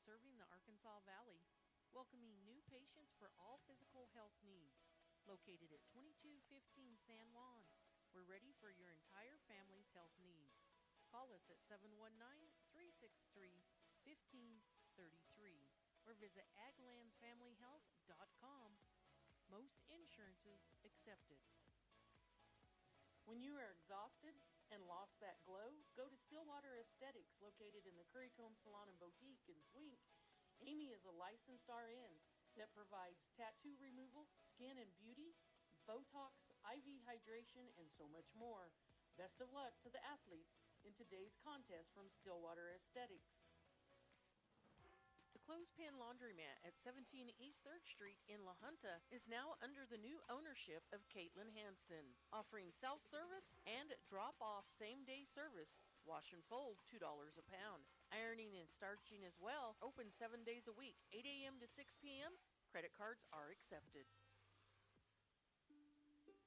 serving the Arkansas Valley, welcoming new patients for all physical health needs. Located at 2215 San Juan, we're ready for your entire family's health needs. Call us at 719-363-1533 or visit aglandsfamilyhealth.com. Most insurances accepted. When you are exhausted and lost that glow, go to Stillwater Aesthetics, located in the Currycomb Salon and Boutique in Swink. Amy is a licensed RN that provides tattoo removal, skin and beauty, Botox, IV hydration, and so much more. Best of luck to the athletes in today's contest from Stillwater Aesthetics. The Clothespin Laundromat at 17 East 3rd Street in La Junta is now under the new ownership of Caitlin Hansen, offering self-service and drop-off same-day service. Wash and fold, $2 a pound. Ironing and starching as well, open 7 days a week, 8 a.m. to 6 p.m. Credit cards are accepted.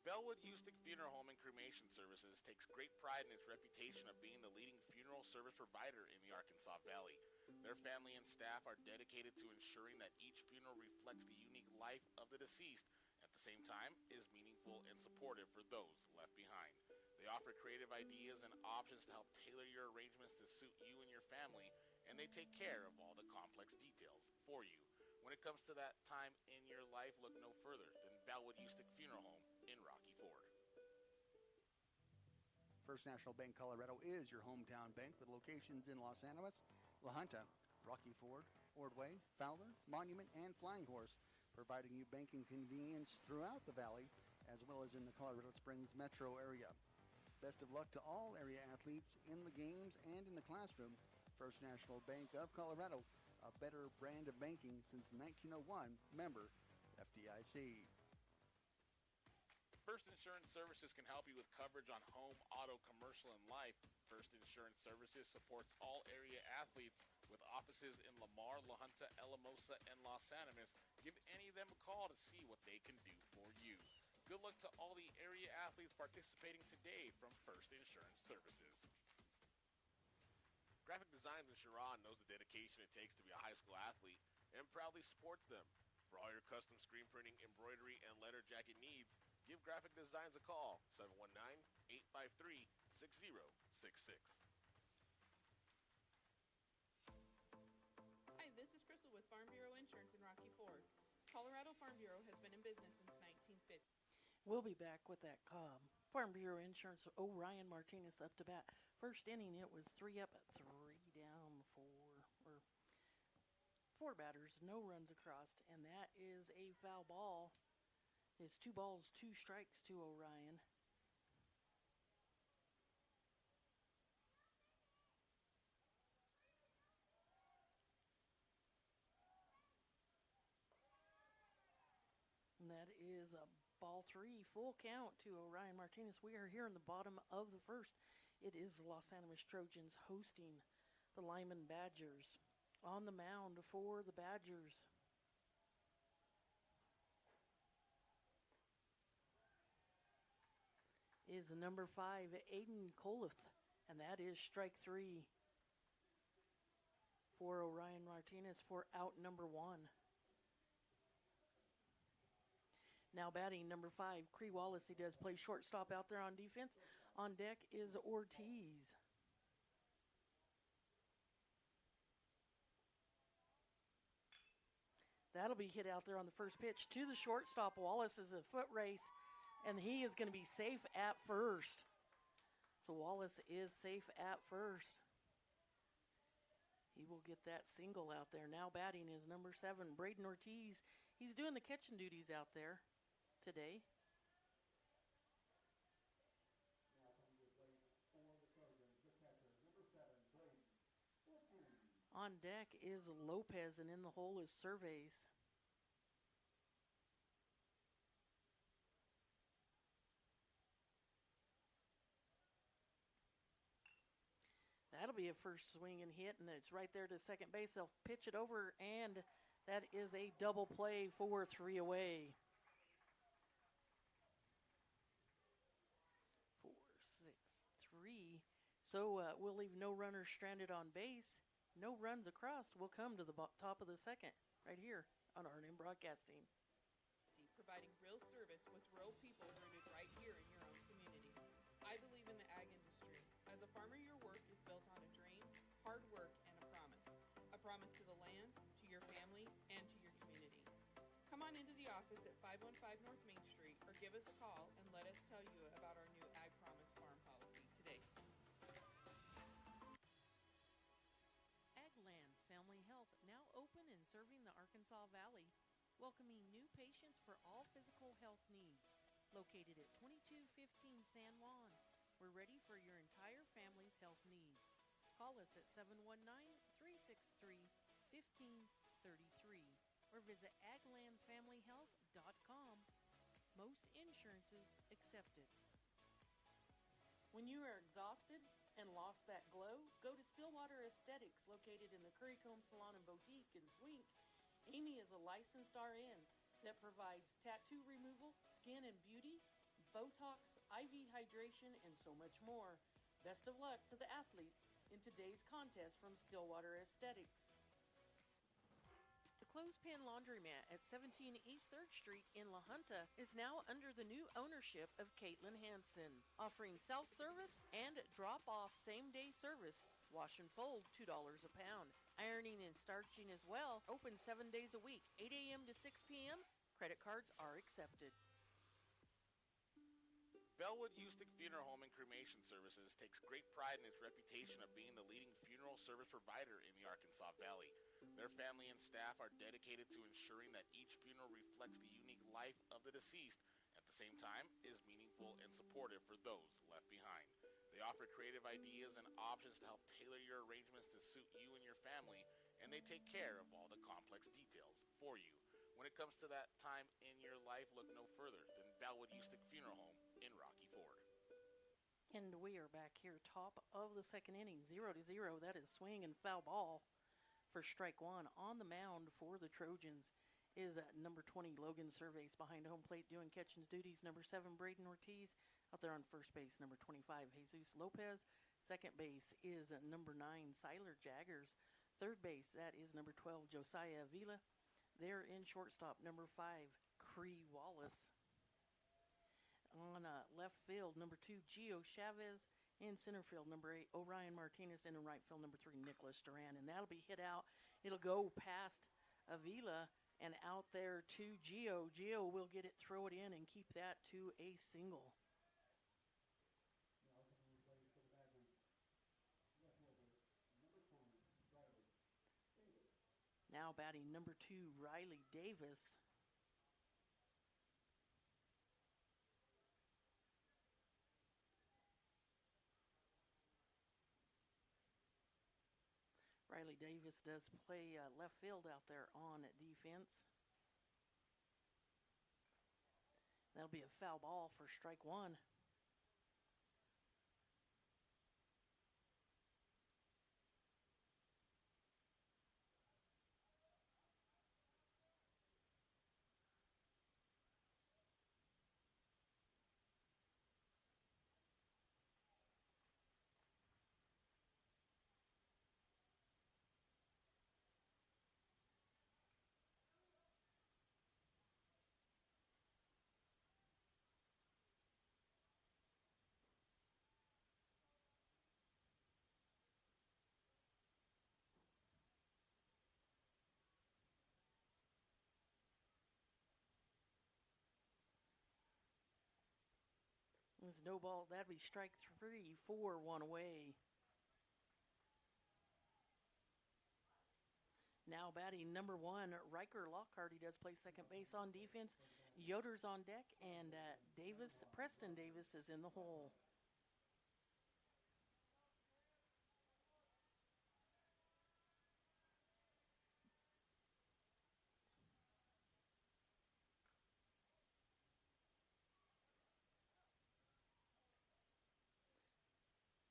Bellwood Houston Funeral Home and Cremation Services takes great pride in its reputation of being the leading funeral service provider in the Arkansas Valley. Their family and staff are dedicated to ensuring that each funeral reflects the unique life of the deceased, at the same time is meaningful and supportive for those left behind. They offer creative ideas and options to help tailor your arrangements to suit you and your family, and they take care of all the complex details for you. When it comes to that time in your life, look no further than Bellwood Houston Funeral Home in Rocky Ford. First National Bank Colorado is your hometown bank with locations in Los Animas, La Junta, Rocky Ford, Ordway, Fowler, Monument, and Flying Horse, providing you banking convenience throughout the valley as well as in the Colorado Springs metro area. Best of luck to all area athletes in the games and in the classroom. First National Bank of Colorado, a better brand of banking since 1901, member FDIC. First Insurance Services can help you with coverage on home, auto, commercial, and life. First Insurance Services supports all area athletes with offices in Lamar, La Junta, Alamosa, and Los Animas. Give any of them a call to see what they can do for you. Good luck to all the area athletes participating today from First Insurance Services. Graphic Designs in Sharon knows the dedication it takes to be a high school athlete and proudly supports them. For all your custom screen printing, embroidery, and letter jacket needs, give Graphic Designs a call, 719-853-6066. Hi, this is Crystal with Farm Bureau Insurance in Rocky Ford. Colorado Farm Bureau has been in business since 1950. We'll be back with that Farm Bureau Insurance. Ryan Martinez up to bat. First inning, it was 3 up, 3 down, 4 batters, no runs across, and that is a foul ball. It's 2 balls, 2 strikes to Orion. And that is a ball 3, full count to Orion Martinez. We are here in the bottom of the first. It is the Los Animas Trojans hosting the Limon Badgers. On the mound for the Badgers, is the number 5, Aiden Coleth, and that is strike 3 for Orion Martinez for out number 1. Now batting number 5, Cree Wallace. He does play shortstop out there on defense. On deck is Ortiz. That'll be hit out there on the first pitch to the shortstop. Wallace is a foot race, and he is going to be safe at first. So Wallace is safe at first. He will get that single out there. Now batting is number 7, Braden Ortiz. He's doing the catching duties out there today. On deck is Lopez, and in the hole is Surveys. That'll be a first swing and hit, and it's right there to second base. They'll pitch it over, and that is a double play for 3 away. 4, 6, 3. So we'll leave no runners stranded on base. No runs across will come to the top of the second, right here on RNM Broadcasting. Providing real service with real people rooted right here in your own community. I believe in the ag industry. As a farmer, your work is built on a dream, hard work, and a promise. A promise to the land, to your family, and to your community. Come on into the office at 515 North Main Street or give us a call and let us tell you about our new Ag Promise Farm policy today. Ag Lands Family Health now open and serving the Arkansas Valley, welcoming new patients for all physical health needs. Located at 2215 San Juan, we're ready for your entire family's health needs. Call us at 719-363-1533 or visit aglandsfamilyhealth.com. Most insurances accepted. When you are exhausted and lost that glow, go to Stillwater Aesthetics, located in the Currycomb Salon and Boutique in Swink. Amy is a licensed RN that provides tattoo removal, skin and beauty, Botox, IV hydration, and so much more. Best of luck to the athletes in today's contest from Stillwater Aesthetics. The Clothespin Laundromat at 17 East 3rd Street in La Junta is now under the new ownership of Caitlin Hansen, offering self-service and drop-off same-day service. Wash and fold, $2 a pound. Ironing and starching as well, open 7 days a week, 8 a.m. to 6 p.m. Credit cards are accepted. Bellwood Houston Funeral Home and Cremation Services takes great pride in its reputation of being the leading funeral service provider in the Arkansas Valley. Their family and staff are dedicated to ensuring that each funeral reflects the unique life of the deceased, at the same time is meaningful and supportive for those left behind. They offer creative ideas and options to help tailor your arrangements to suit you and your family, and they take care of all the complex details for you. When it comes to that time in your life, look no further than Bellwood Houston Funeral Home in Rocky Ford. And we are back here, top of the second inning, 0-0. That is swing and foul ball for strike one. On the mound for the Trojans is number 20, Logan Surveys, behind home plate doing catching duties. Number 7, Braden Ortiz. Out there on first base, number 25, Jesus Lopez. Second base is number 9, Siler Jaggers. Third base, that is number 12, Josiah Avila. There in shortstop, number 5, Cree Wallace. On left field, number 2, Gio Chavez. In center field, number 8, Orion Martinez. And in right field, number 3, Nicholas Duran. And that'll be hit out. It'll go past Avila and out there to Gio. Gio will get it, throw it in, and keep that to a single. Now batting number 2, Riley Davis. Riley Davis does play left field out there on defense. That'll be a foul ball for strike one. There's no ball. That'd be strike 3, 4, 1 away. Now batting number 1, Riker Lockhart. He does play second base on defense. Yoder's on deck, and Preston Davis is in the hole.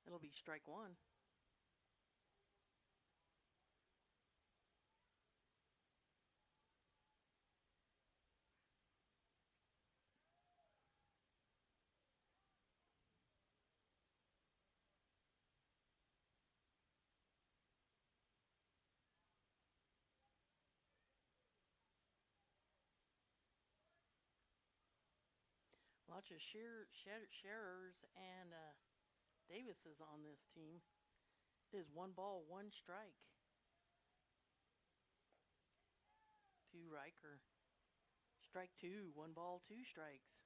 It'll be strike 1. Lots of Scherers and Davises on this team. It is 1 ball, 1 strike to Riker. Strike 2, 1 ball, 2 strikes.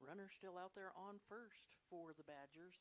Runner still out there on first for the Badgers.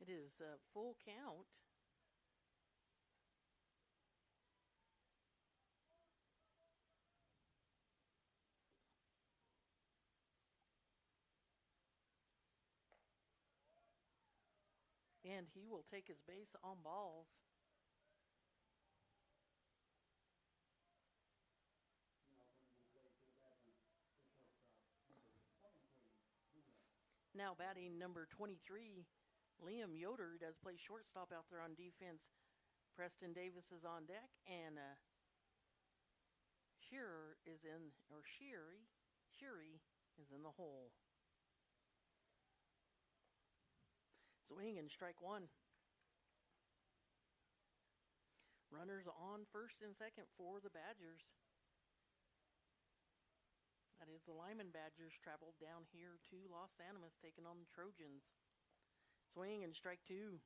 It is a full count. And he will take his base on balls. Now batting number 23, Liam Yoder does play shortstop out there on defense. Preston Davis is on deck, and Shearer is in, or Sheary is in the hole. Swing and strike 1. Runners on first and second for the Badgers. That is the Limon Badgers traveled down here to Los Animas taking on the Trojans. Swing and strike 2.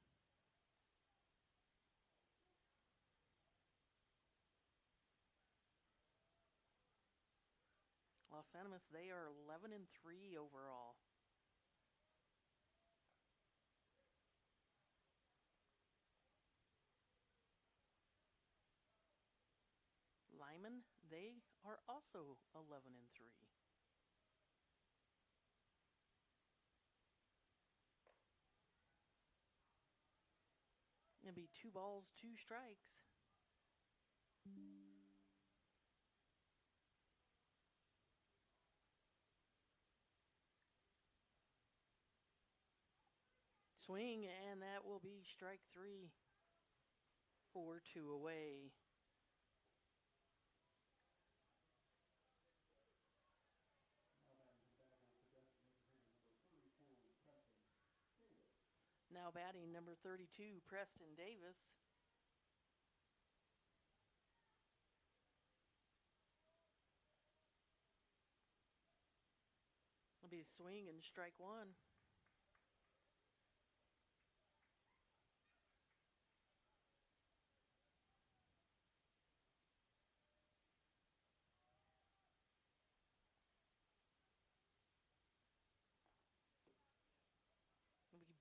Los Animas, they are 11-3 overall. Limon, they are also 11-3. It'll be 2 balls, 2 strikes. Swing, and that will be strike 3. 4-2 away. Now batting number 32, Preston Davis. It'll be swing and strike 1.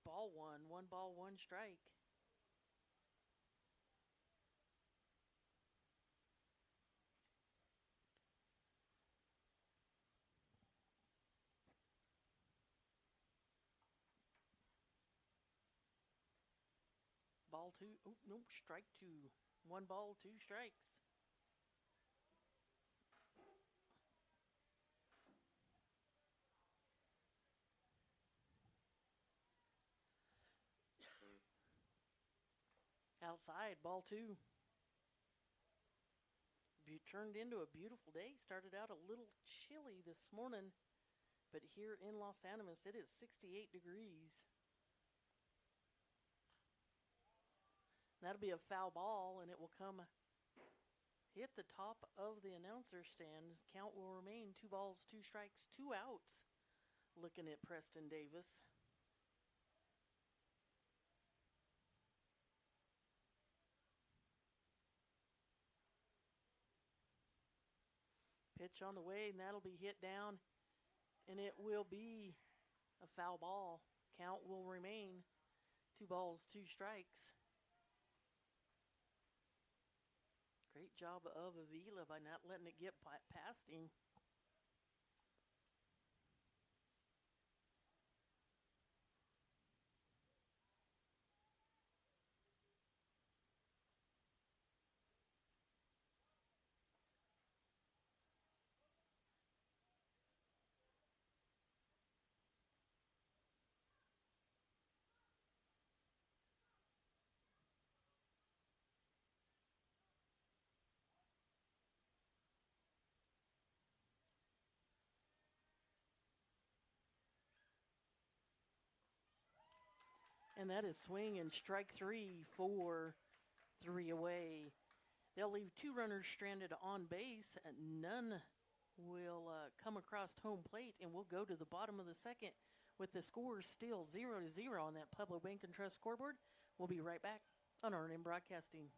Ball 1 ball, 1 strike. Ball 2, oh, nope, strike 2. 1 ball, 2 strikes. Outside, ball 2. Turned into a beautiful day. Started out a little chilly this morning, but here in Los Animas, it is 68 degrees. That'll be a foul ball, and it will come hit the top of the announcer stand. Count will remain 2 balls, 2 strikes, 2 outs. Looking at Preston Davis. Pitch on the way, and that'll be hit down, and it will be a foul ball. Count will remain 2 balls, 2 strikes. Great job of Avila by not letting it get past him. And that is swing and strike three for 3 away. They'll leave 2 runners stranded on base. None will come across home plate, and we'll go to the bottom of the second with the score still 0-0 on that Pueblo Bank and Trust scoreboard. We'll be right back on RNM Broadcasting.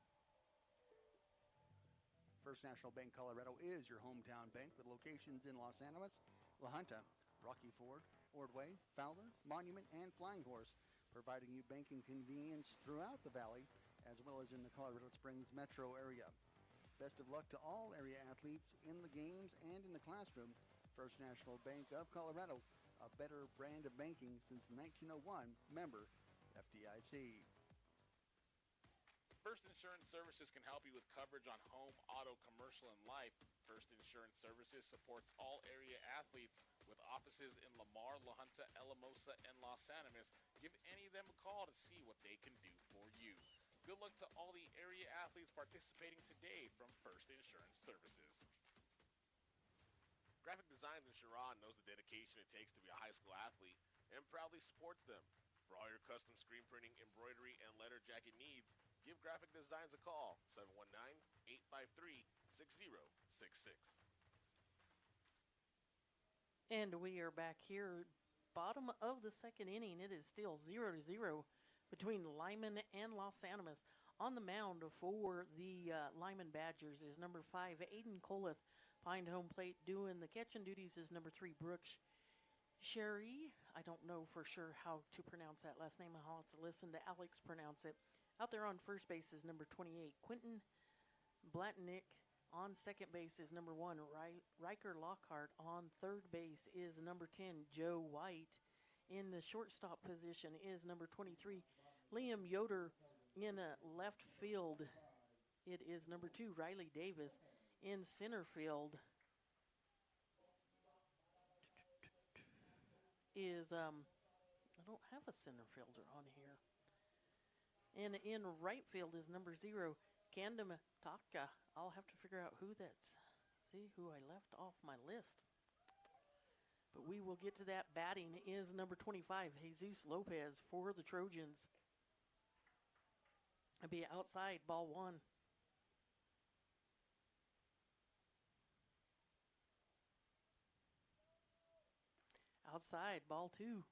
First National Bank Colorado is your hometown bank with locations in Los Animas, La Junta, Rocky Ford, Ordway, Fowler, Monument, and Flying Horse, providing you banking convenience throughout the valley as well as in the Colorado Springs metro area. Best of luck to all area athletes in the games and in the classroom. First National Bank of Colorado, a better brand of banking since 1901, member FDIC. First Insurance Services can help you with coverage on home, auto, commercial, and life. First Insurance Services supports all area athletes with offices in Lamar, La Junta, Alamosa, and Los Animas. Give any of them a call to see what they can do for you. Good luck to all the area athletes participating today from First Insurance Services. Graphic Designs in Sharon knows the dedication it takes to be a high school athlete and proudly supports them. For all your custom screen printing, embroidery, and letter jacket needs, give Graphic Designs a call, 719-853-6066. And we are back here, bottom of the second inning. It is still 0-0 between Limon and Los Animas. On the mound for the Limon Badgers is number 5, Aiden Coliff. Behind home plate doing the catching duties is number 3, Brooks Sherry. I don't know for sure how to pronounce that last name. I'll have to listen to Alex pronounce it. Out there on first base is number 28, Quentin Blatnick. On second base is number 1, Riker Lockhart. On third base is number 10, Joe White. In the shortstop position is number 23, Liam Yoder. In left field, it is number 2, Riley Davis. In center field is, I don't have a center fielder on here. And in right field is number 0, Kandam Taka. I'll have to figure out who that's. See who I left off my list. But we will get to that. Batting is number 25, Jesus Lopez for the Trojans. It'll be outside, ball 1. Outside, ball 2.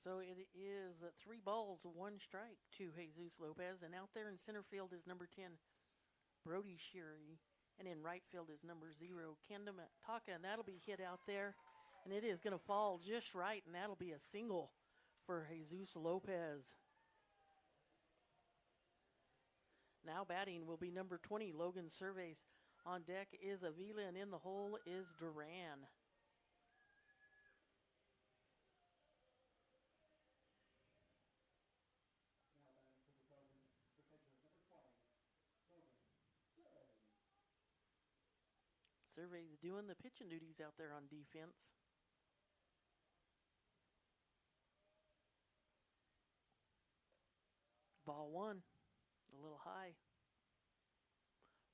So it is 3 balls, 1 strike to Jesus Lopez. And out there in center field is number 10, Brody Sherry. And in right field is number 0, Kandam Taka. And that'll be hit out there. And it is going to fall just right. And that'll be a single for Jesus Lopez. Now batting will be number 20, Logan Surveys. On deck is Avila. And in the hole is Duran. Surveys doing the pitching duties out there on defense. Ball 1, a little high.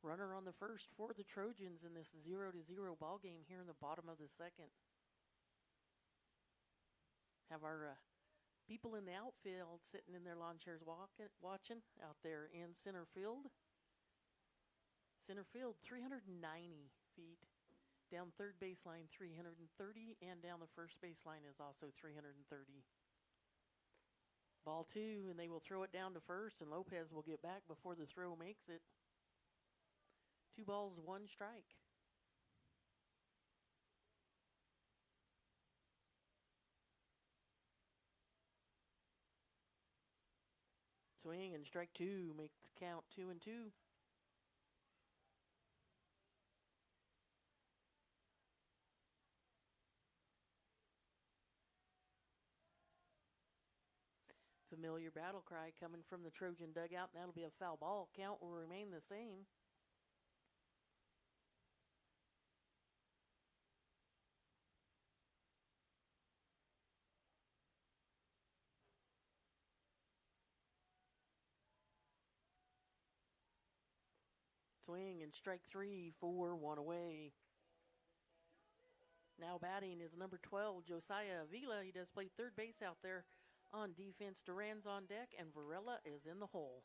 Runner on the first for the Trojans in this 0-0 ball game here in the bottom of the second. Have our people in the outfield sitting in their lawn chairs watching out there in center field. Center field, 390 feet. Down third baseline, 330. And down the first baseline is also 330. Ball 2, and they will throw it down to first, and Lopez will get back before the throw makes it. 2 balls, 1 strike. Swing and strike 2, make the count 2-2. familiar battle cry coming from the Trojan dugout, and that'll be a foul ball. Count will remain the same. Swing and strike 3 for 1 away. Now batting is number 12, Josiah Avila. He does play third base out there on defense. Duran's on deck, and Varela is in the hole.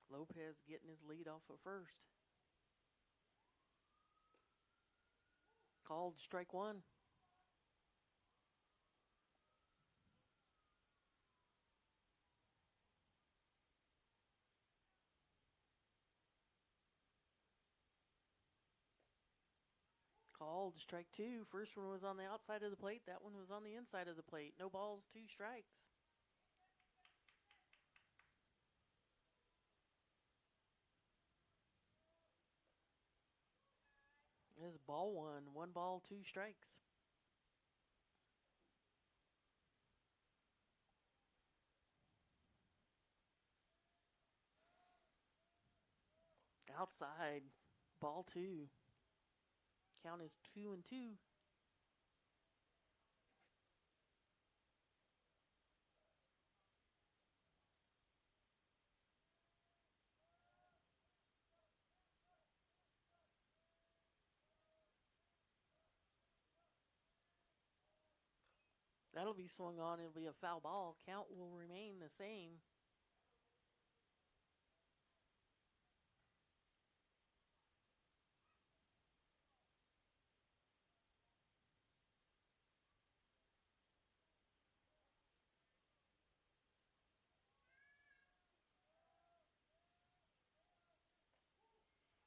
Lopez getting his lead off of first. Called strike 1. Called strike 2. First one was on the outside of the plate. That one was on the inside of the plate. No balls, 2 strikes. This is ball 1. 1 ball, 2 strikes. Outside, ball 2. Count is 2-2. That'll be swung on. It'll be a foul ball. Count will remain the same.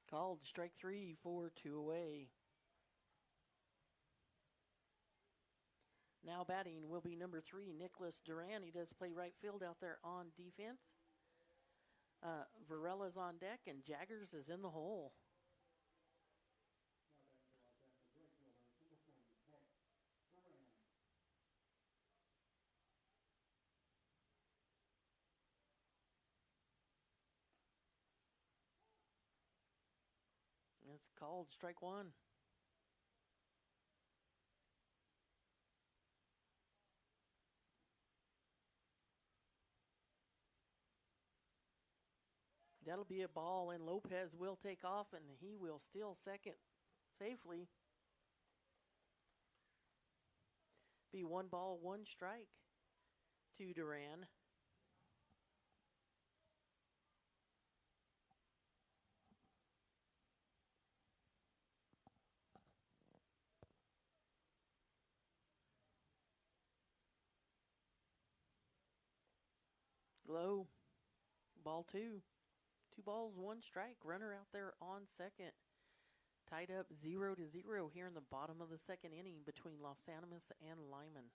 Called strike 3 for 2 away. Now batting will be number 3, Nicholas Duran. He does play right field out there on defense. Varela's on deck, and Jaggers is in the hole. It's called strike 1. That'll be a ball, and Lopez will take off, and he will steal second safely. Be 1 ball, 1 strike to Duran. Low, ball 2. 2 balls, 1 strike. Runner out there on second. Tied up 0-0 here in the bottom of the second inning between Los Animas and Limon.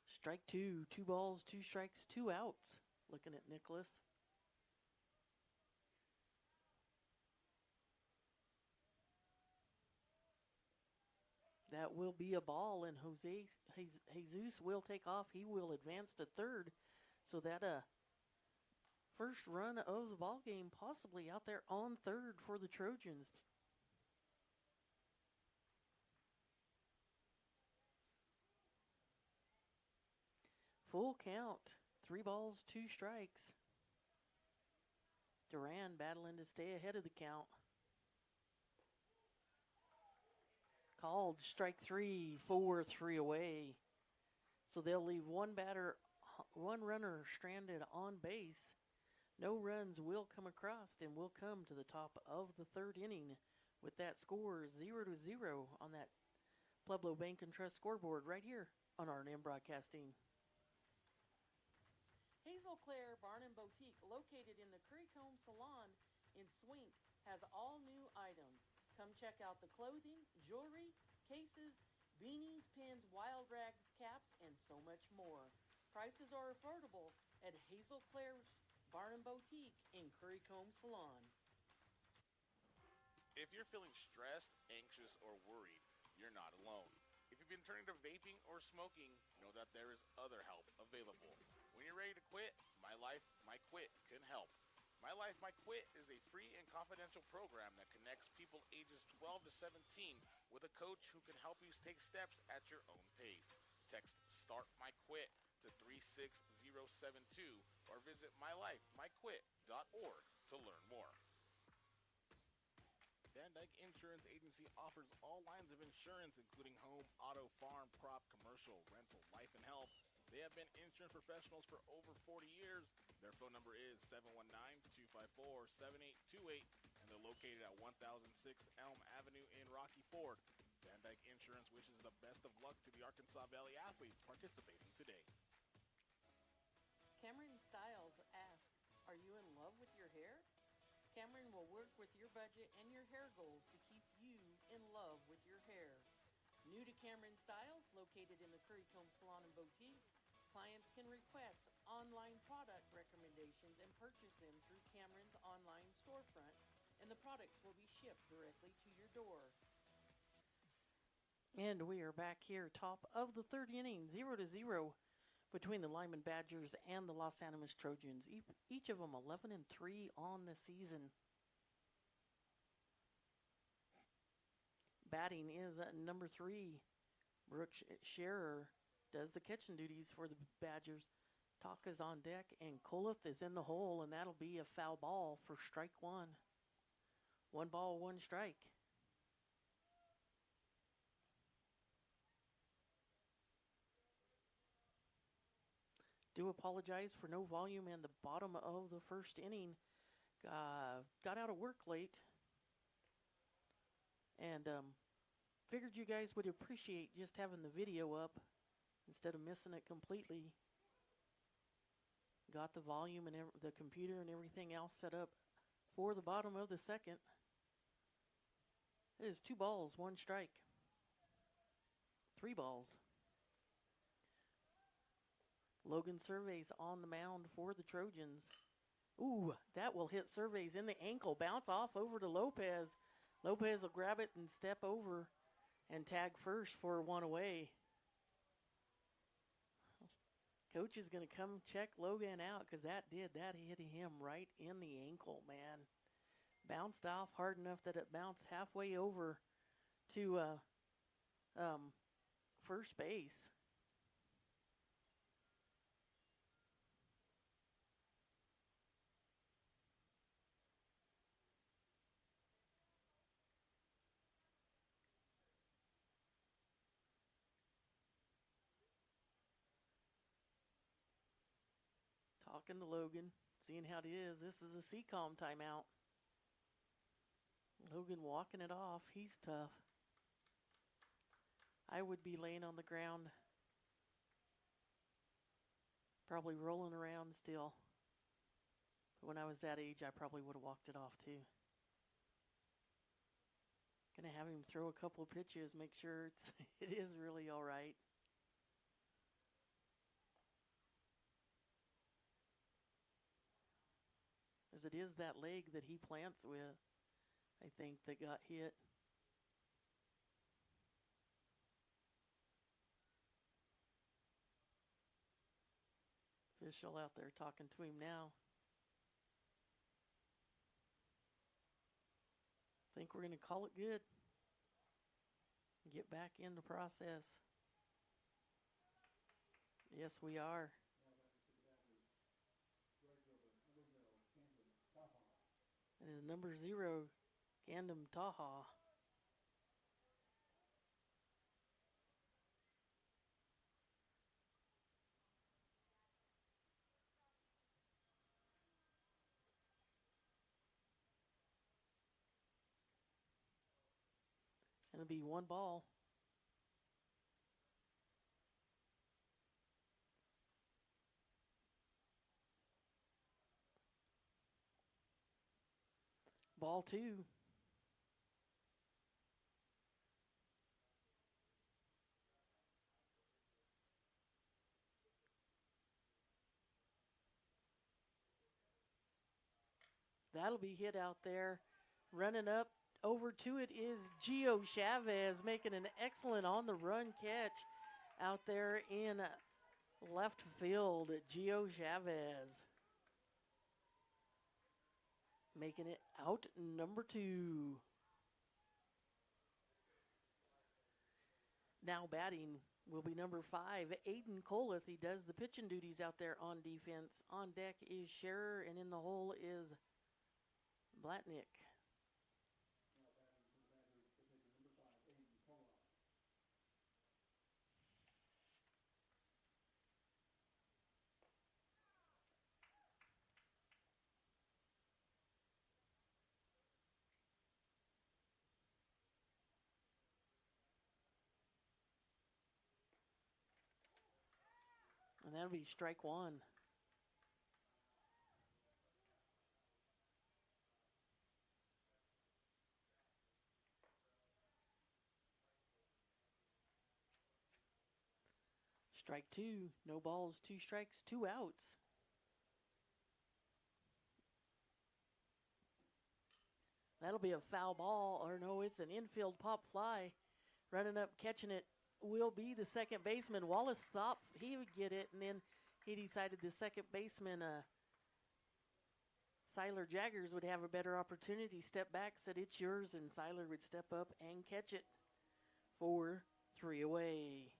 Strike 2. 2 balls, 2 strikes, 2 outs. Looking at Nicholas. That will be a ball, and Jesus will take off. He will advance to third. So that first run of the ball game possibly out there on third for the Trojans. Full count. 3 balls, 2 strikes. Duran battling to stay ahead of the count. Called strike 3 for 3 away. So they'll leave 1 runner stranded on base. No runs will come across, and will come to the top of the third inning with that score 0-0 on that Pueblo Bank and Trust scoreboard right here on R&M Broadcasting. Hazel Claire Barn and Boutique, located in the Currycomb Salon in Swink, has all new items. Come check out the clothing, jewelry, cases, beanies, pins, wild rags, caps, and so much more. Prices are affordable at Hazel Claire's Bar and Boutique in Currycomb Salon. If you're feeling stressed, anxious, or worried, you're not alone. If you've been turning to vaping or smoking, know that there is other help available. When you're ready to quit, My Life, My Quit can help. My Life, My Quit is a free and confidential program that connects people ages 12 to 17 with a coach who can help you take steps at your own pace. Text START My Quit to 36072 or visit mylifemyquit.org to learn more. Van Dyke Insurance Agency offers all lines of insurance, including home, auto, farm, crop, commercial, rental, life, and health. They have been insurance professionals for over 40 years. Their phone number is 719-254-7828, and they're located at 1006 Elm Avenue in Rocky Ford. Van Dyke Insurance wishes the best of luck to the Arkansas Valley athletes participating today. Cameron Styles asks, are you in love with your hair? Cameron will work with your budget and your hair goals to keep you in love with your hair. New to Cameron Styles, located in the Currycomb Salon and Boutique, clients can request online product recommendations and purchase them through Cameron's online storefront, and the products will be shipped directly to your door. And we are back here, top of the third inning, 0-0 between the Limon Badgers and the Los Animas Trojans. Each of them 11-3 on the season. Batting is number 3. Brooke Scherer does the catching duties for the Badgers. Taka's on deck, and Koloth is in the hole, and that'll be a foul ball for strike one. 1 ball, 1 strike. Do apologize for no volume in the bottom of the first inning. Got out of work late, and figured you guys would appreciate just having the video up instead of missing it completely. Got the volume and the computer and everything else set up for the bottom of the second. It is 2 balls, 1 strike. 3 balls. Logan Surveys on the mound for the Trojans. Ooh, that will hit Surveys in the ankle. Bounce off over to Lopez. Lopez will grab it and step over and tag first for 1 away. Coach is going to come check Logan out because that hit him right in the ankle, man. Bounced off hard enough that it bounced halfway over to first base. Talking to Logan, seeing how it is. This is a CCOM timeout. Logan walking it off. He's tough. I would be laying on the ground, probably rolling around still. But when I was that age, I probably would have walked it off too. Gonna have him throw a couple of pitches, make sure it is really all right. As it is that leg that he plants with, I think, that got hit. Official out there talking to him now. Think we're going to call it good. Get back in the process. Yes, we are. It is number 0, Gandam Taha. It'll be 1 ball. Ball 2. That'll be hit out there. Running up over to it is Gio Chavez making an excellent on the run catch out there in left field. Gio Chavez making it out number 2. Now batting will be number 5, Aiden Coleth. He does the pitching duties out there on defense. On deck is Scherer, and in the hole is Blatnick. And that'll be strike 1. Strike 2. No balls, 2 strikes, 2 outs. That'll be a foul ball, or no, it's an infield pop fly. Running up, catching it will be the second baseman. Wallace thought he would get it, and then he decided the second baseman, Siler Jaggers, would have a better opportunity. Step back, said it's yours, and Siler would step up and catch it for 3 away.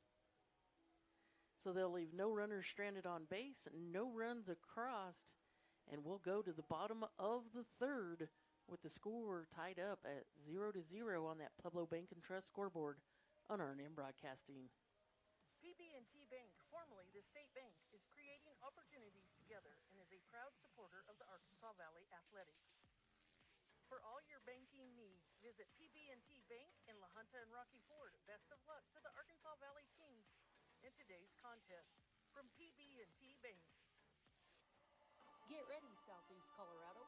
So they'll leave no runners stranded on base, no runs across, and we'll go to the bottom of the 3rd with the score tied up at 0-0 on that Pueblo Bank and Trust scoreboard on RNM Broadcasting. PB&T Bank, formerly the State Bank, is creating opportunities together and is a proud supporter of the Arkansas Valley Athletics. For all your banking needs, visit PB&T Bank in La Junta and Rocky Ford. Best of luck to the Arkansas Valley teams in today's contest. From PB&T Bank. Get ready, Southeast Colorado.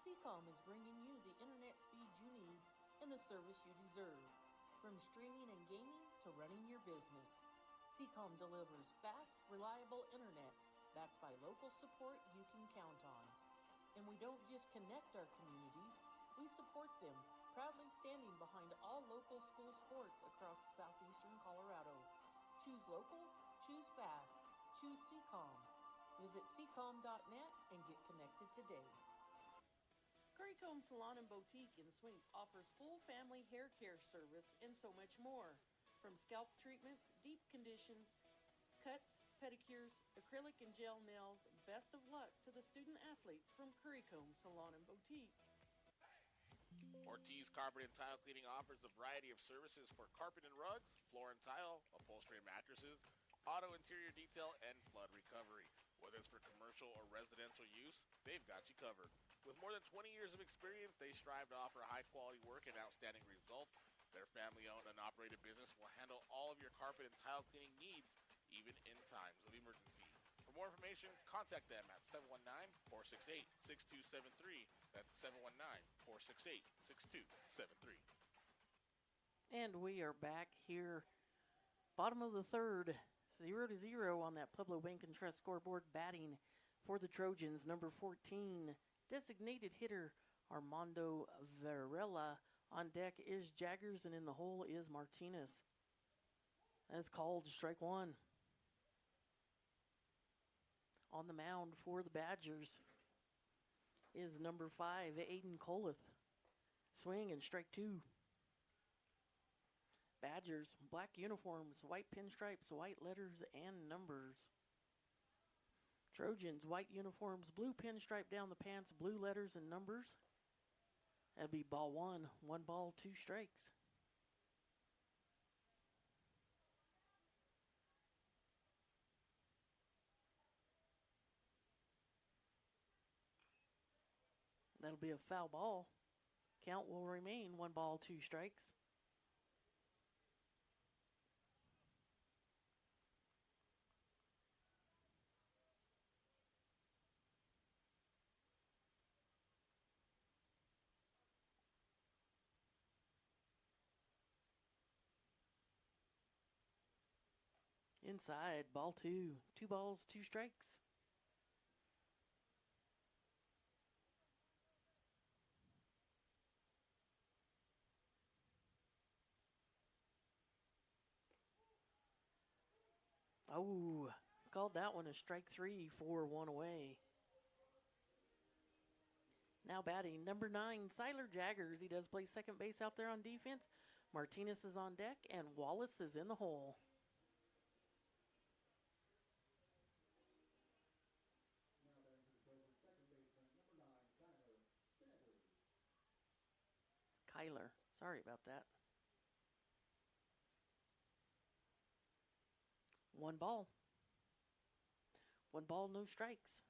Seacom is bringing you the internet speed you need and the service you deserve. From streaming and gaming to running your business, Seacom delivers fast, reliable internet backed by local support you can count on. And we don't just connect our communities, we support them, proudly standing behind all local school sports across southeastern Colorado. Choose local, choose fast, choose Seacom. Visit seacom.net and get connected today. Currycomb Salon and Boutique in Swink offers full family hair care service and so much more. From scalp treatments, deep conditions, cuts, pedicures, acrylic and gel nails, best of luck to the student athletes from Currycomb Salon and Boutique. Ortiz Carpet and Tile Cleaning offers a variety of services for carpet and rugs, floor and tile, upholstery and mattresses, auto interior detail, and flood recovery. Whether it's for commercial or residential use, they've got you covered. With more than 20 years of experience, they strive to offer high-quality work and outstanding results. Their family-owned and operated business will handle all of your carpet and tile cleaning needs, even in times of emergency. For more information, contact them at 719-468-6273. That's 719-468-6273. And we are back here, bottom of the 3rd, 0-0 on that Pueblo Bank and Trust scoreboard. Batting for the Trojans, number 14, designated hitter Armando Varela. On deck is Jaggers, and in the hole is Martinez. That's called strike 1. On the mound for the Badgers is number 5, Aiden Coleth. Swing and strike 2. Badgers, black uniforms, white pinstripes, white letters and numbers. Trojans, white uniforms, blue pinstripe down the pants, blue letters and numbers. That'll be ball 1. 1 ball, 2 strikes. That'll be a foul ball. Count will remain 1 ball, 2 strikes. Inside, ball 2. 2 balls, 2 strikes. Oh, called that one a strike 3 for 1 away. Now batting, number 9, Siler Jaggers. He does play second base out there on defense. Martinez is on deck, and Wallace is in the hole. Kyler. Sorry about that. 1 ball. 1 ball, no strikes.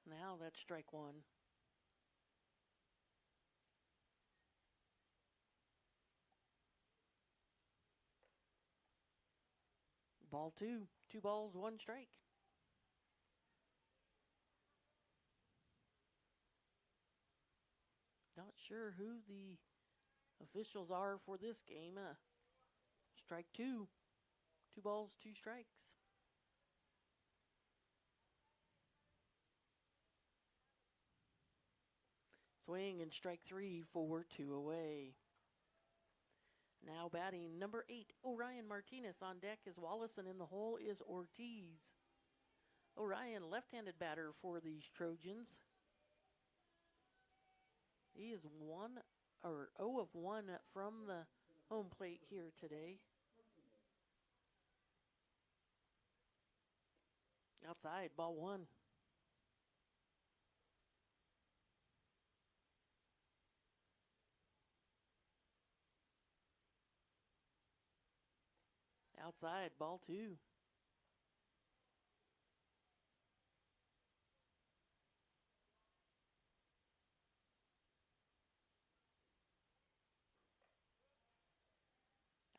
Now that's strike 1. Ball 2. 2 balls, 1 strike. Not sure who the officials are for this game. Strike 2. 2 balls, 2 strikes. Swing and strike 3 for 2 away. Now batting, number 8, Orion Martinez on deck is Wallace, and in the hole is Ortiz. Orion, left-handed batter for these Trojans. He is 0 of 1 from the home plate here today. Outside, ball 1. Outside, ball 2.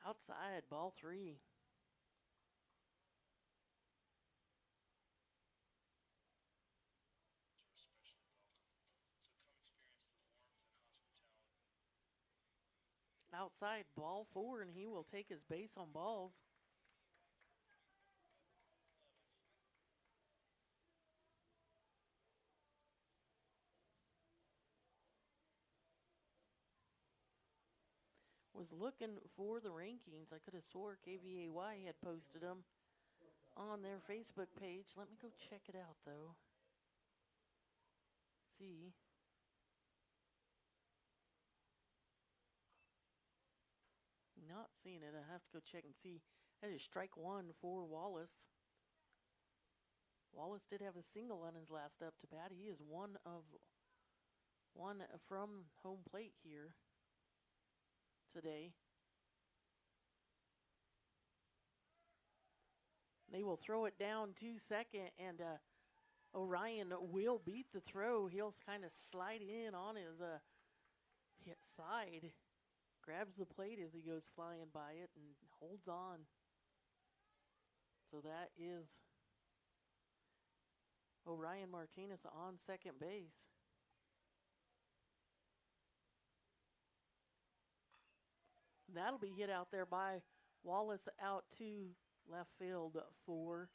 Outside, ball 3. Outside, ball 4, and he will take his base on balls. Was looking for the rankings. I could have swore KVAY had posted them on their Facebook page. Let me go check it out, though. See. Not seeing it. I have to go check and see. That is strike 1 for Wallace. Wallace did have a single on his last up to bat. He is 1 of 1 from home plate here today. They will throw it down to second, and Orion will beat the throw. He'll kind of slide in on his hit side, grabs the plate as he goes flying by it, and holds on. So that is Orion Martinez on second base. That'll be hit out there by Wallace out to left field for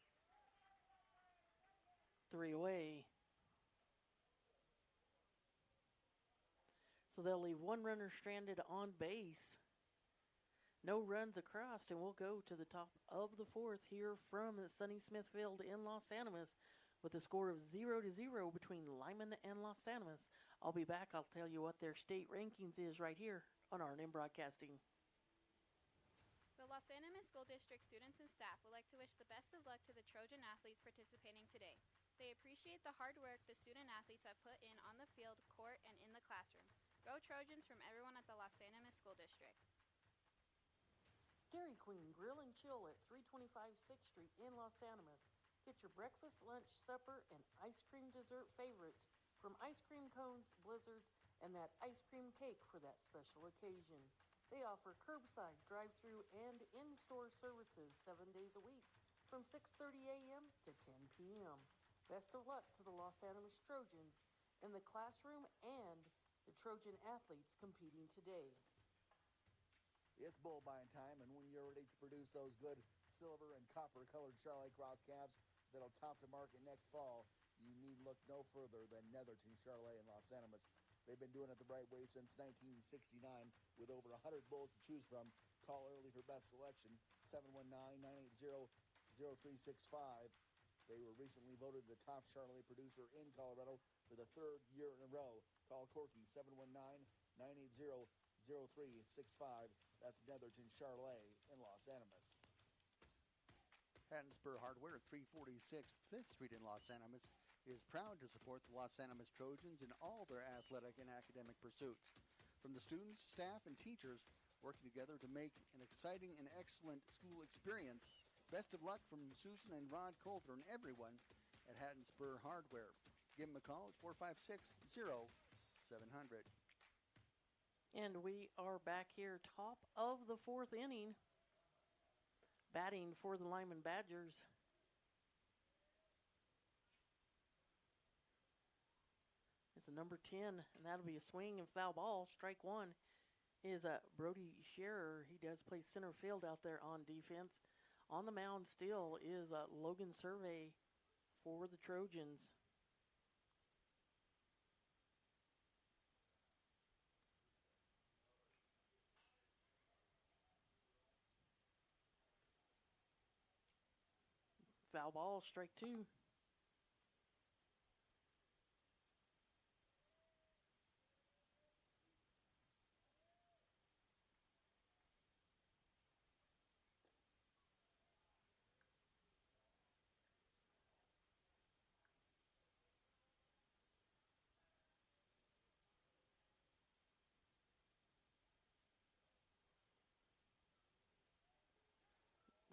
3 away. So they'll leave 1 runner stranded on base. No runs across, and we'll go to the top of the 4th here from Sunny Smith Field in Los Animas with a score of 0-0 between Limon and Los Animas. I'll be back. I'll tell you what their state rankings is right here on R&M Broadcasting. The Los Animas School District students and staff would like to wish the best of luck to the Trojan athletes participating today. They appreciate the hard work the student athletes have put in on the field, court, and in the classroom. Go Trojans from everyone at the Los Animas School District. Dairy Queen Grill and Chill at 325 6th Street in Los Animas. Get your breakfast, lunch, supper, and ice cream dessert favorites, from ice cream cones, blizzards, and that ice cream cake for that special occasion. They offer curbside, drive-through, and in-store services 7 days a week from 6:30 a.m. to 10 p.m. Best of luck to the Los Animas Trojans in the classroom and the Trojan athletes competing today. It's bull buying time, and when you're ready to produce those good silver and copper-colored Charolais cross calves that'll top the market next fall, you need look no further than Netherton Charolais in Los Animas. They've been doing it the right way since 1969 with over 100 bulls to choose from. Call early for best selection, 719-980-0365. They were recently voted the top Charolais producer in Colorado for the third year in a row. Call Corky, 719-980-0365. That's Netherton Charolais in Los Animas. Hattiesburg Hardware at 346 5th Street in Los Animas is proud to support the Los Animas Trojans in all their athletic and academic pursuits. From the students, staff, and teachers working together to make an exciting and excellent school experience, best of luck from Susan and Rod Coulter and everyone at Hattiesburg Hardware. Give them a call at 456-0700. And we are back here, top of the fourth inning. Batting for the Limon Badgers is a number 10, and that'll be a swing and foul ball. Strike one is Brody Scherer. He does play center field out there on defense. On the mound still is Logan Survey for the Trojans. Foul ball, strike two.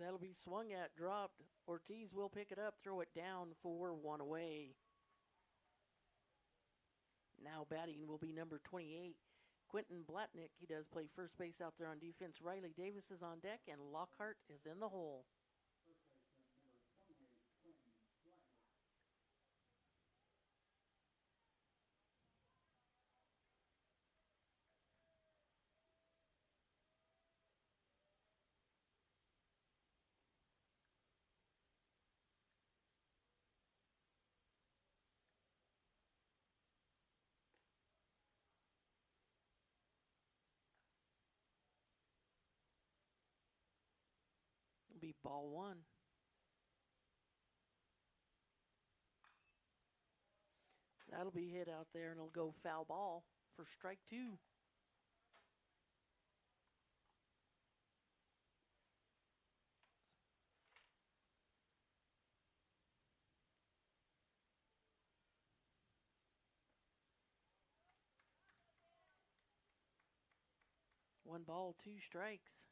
That'll be swung at, dropped. Ortiz will pick it up, throw it down for one away. Now batting will be number 28, Quentin Blatnick. He does play first base out there on defense. Riley Davis is on deck, and Lockhart is in the hole. It'll be ball one. That'll be hit out there, and it'll go foul ball for strike two. One ball, two strikes.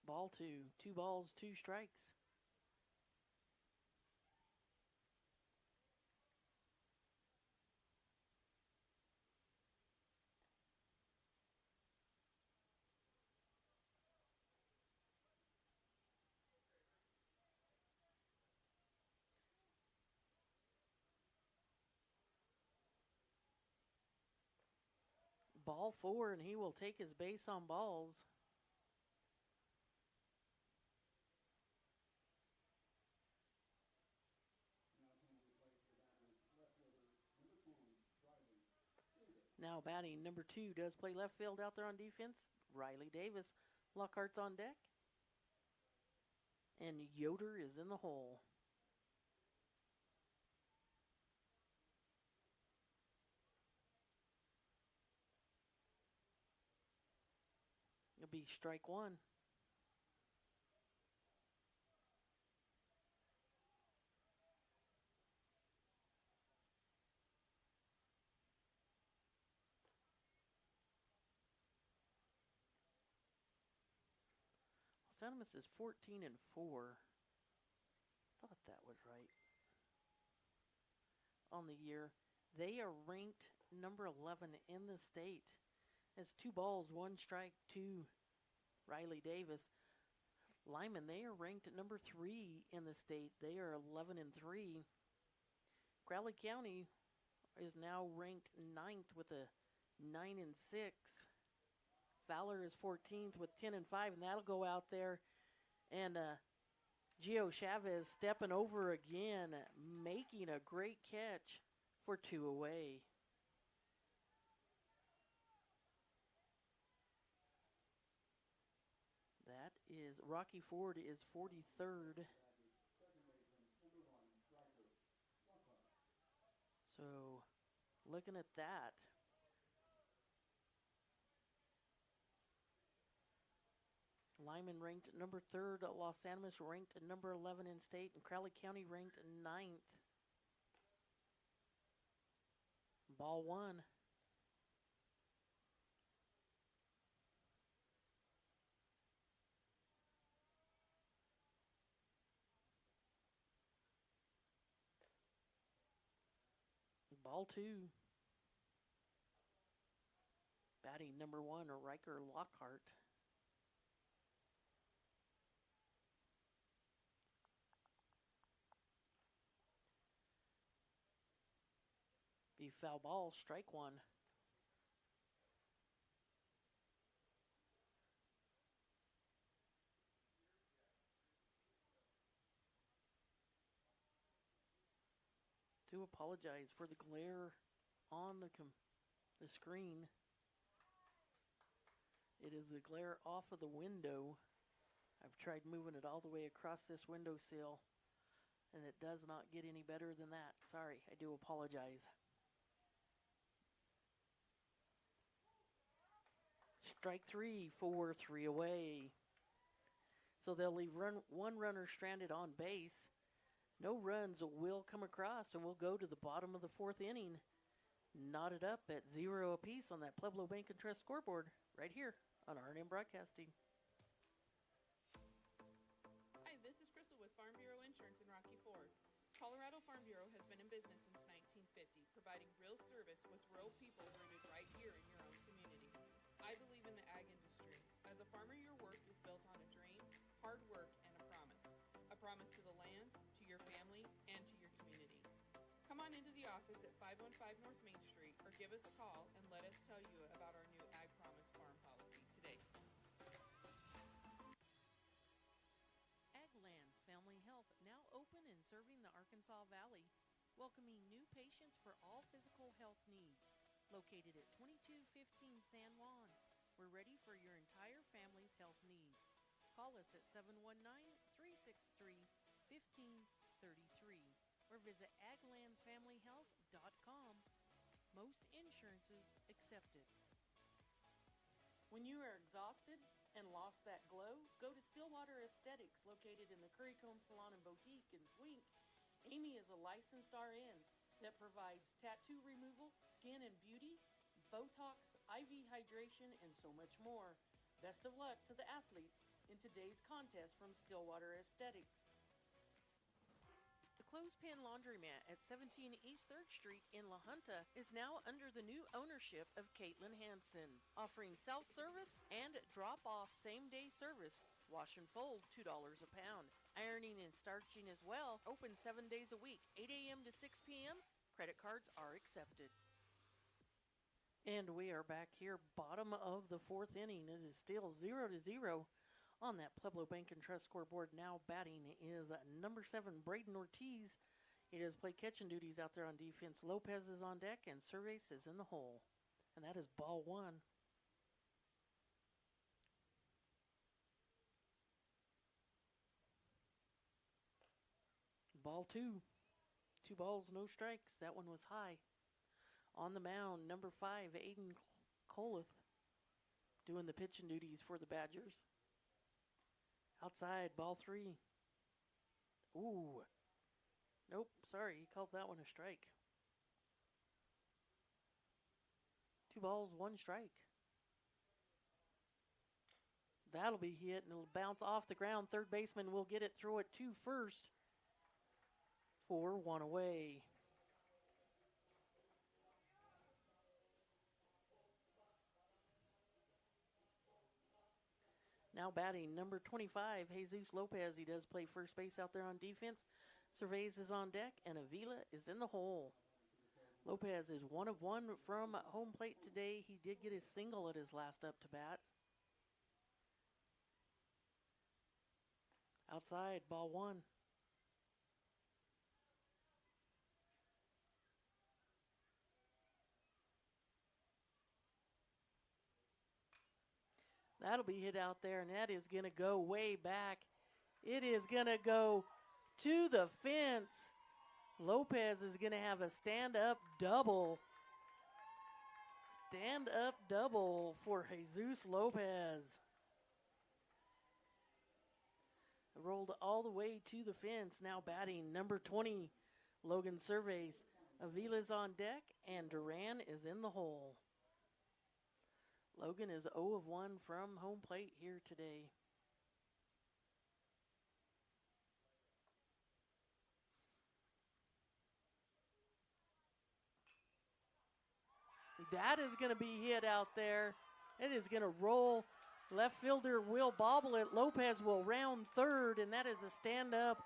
Ball two. Two balls, two strikes. Ball four, and he will take his base on balls. Now batting, number two does play left field out there on defense. Riley Davis. Lockhart's on deck. And Yoder is in the hole. It'll be strike one. Los Animas is 14-4. Thought that was right. On the year, they are ranked number 11 in the state. It's 2 balls, 1 strike to Riley Davis. Limon, they are ranked at number 3 in the state. They are 11-3. Crowley County is now ranked 9th with a 9-6. Fowler is 14th with 10-5, and that'll go out there And Gio Chavez stepping over again, making a great catch for 2 away. That is Rocky Ford is 43rd. So looking at that. Limon ranked number 3rd, Los Animas ranked number 11 in state, and Crowley County ranked 9th. Ball 1. Ball 2. Batting number 1, Riker Lockhart. Be foul ball, strike 1. Do apologize for the glare on the screen. It is the glare off of the window. I've tried moving it all the way across this windowsill, and it does not get any better than that. Sorry, I do apologize. Strike 3 for 3 away. So they'll leave one runner stranded on base. No runs will come across, and we'll go to the bottom of the 4th inning. Knotted up at 0 apiece on that Pueblo Bank and Trust scoreboard right here on R&M Broadcasting. Hi, this is Crystal with Farm Bureau Insurance in Rocky Ford. Colorado Farm Bureau has been in business since 1950, providing real service with rural people rooted right here in your own community. I believe in the ag industry. As a farmer, your work is built on a dream, hard work, and a promise. A promise to the land, to your family, and to your community. Come on into the office at 515 North Main Street or give us a call and let us tell you about our new Ag Promise Farm policy today. Aglands Family Health now open and serving the Arkansas Valley, welcoming new patients for all physical health needs. Located at 2215 San Juan, we're ready for your entire family's health needs. Call us at 719-363-1533 or visit aglandsfamilyhealth.com. Most insurances accepted. When you are exhausted and lost that glow, go to Stillwater Aesthetics, located in the Currycomb Salon and Boutique in Swink. Amy is a licensed RN that provides tattoo removal, skin and beauty, Botox, IV hydration, and so much more. Best of luck to the athletes in today's contest from Stillwater Aesthetics. The Clothespin Laundromat at 17 East 3rd Street in La Junta is now under the new ownership of Caitlin Hansen, offering self-service and drop-off same-day service. Wash and fold, $2 a pound. Ironing and starching as well, open 7 days a week, 8 a.m. to 6 p.m. Credit cards are accepted. And we are back here, bottom of the 4th inning. It is still 0-0 on that Pueblo Bank and Trust scoreboard. Now batting is number 7, Braden Ortiz. He does play catching duties out there on defense. Lopez is on deck, and Cervez is in the hole. And that is ball 1. Ball 2. 2 balls, no strikes. That one was high. On the mound, number 5, Aiden Coloth, doing the pitching duties for the Badgers. Outside, ball 3. Ooh. Nope, sorry, he called that one a strike. 2 balls, 1 strike. That'll be hit, and it'll bounce off the ground. Third baseman will get it, throw it to first for 1 away. Now batting, number 25, Jesus Lopez. He does play first base out there on defense. Cervez is on deck, and Avila is in the hole. Lopez is 1 of 1 from home plate today. He did get his single at his last up to bat. Outside, ball one. That'll be hit out there, and that is going to go way back. It is going to go to the fence. Lopez is going to have a stand-up double. Stand-up double for Jesus Lopez. Rolled all the way to the fence. Now batting number 20, Logan Surveys. Avila's on deck, and Duran is in the hole. Logan is 0 of 1 from home plate here today. That is going to be hit out there. It is going to roll. Left fielder will bobble it. Lopez will round third, and that is a stand-up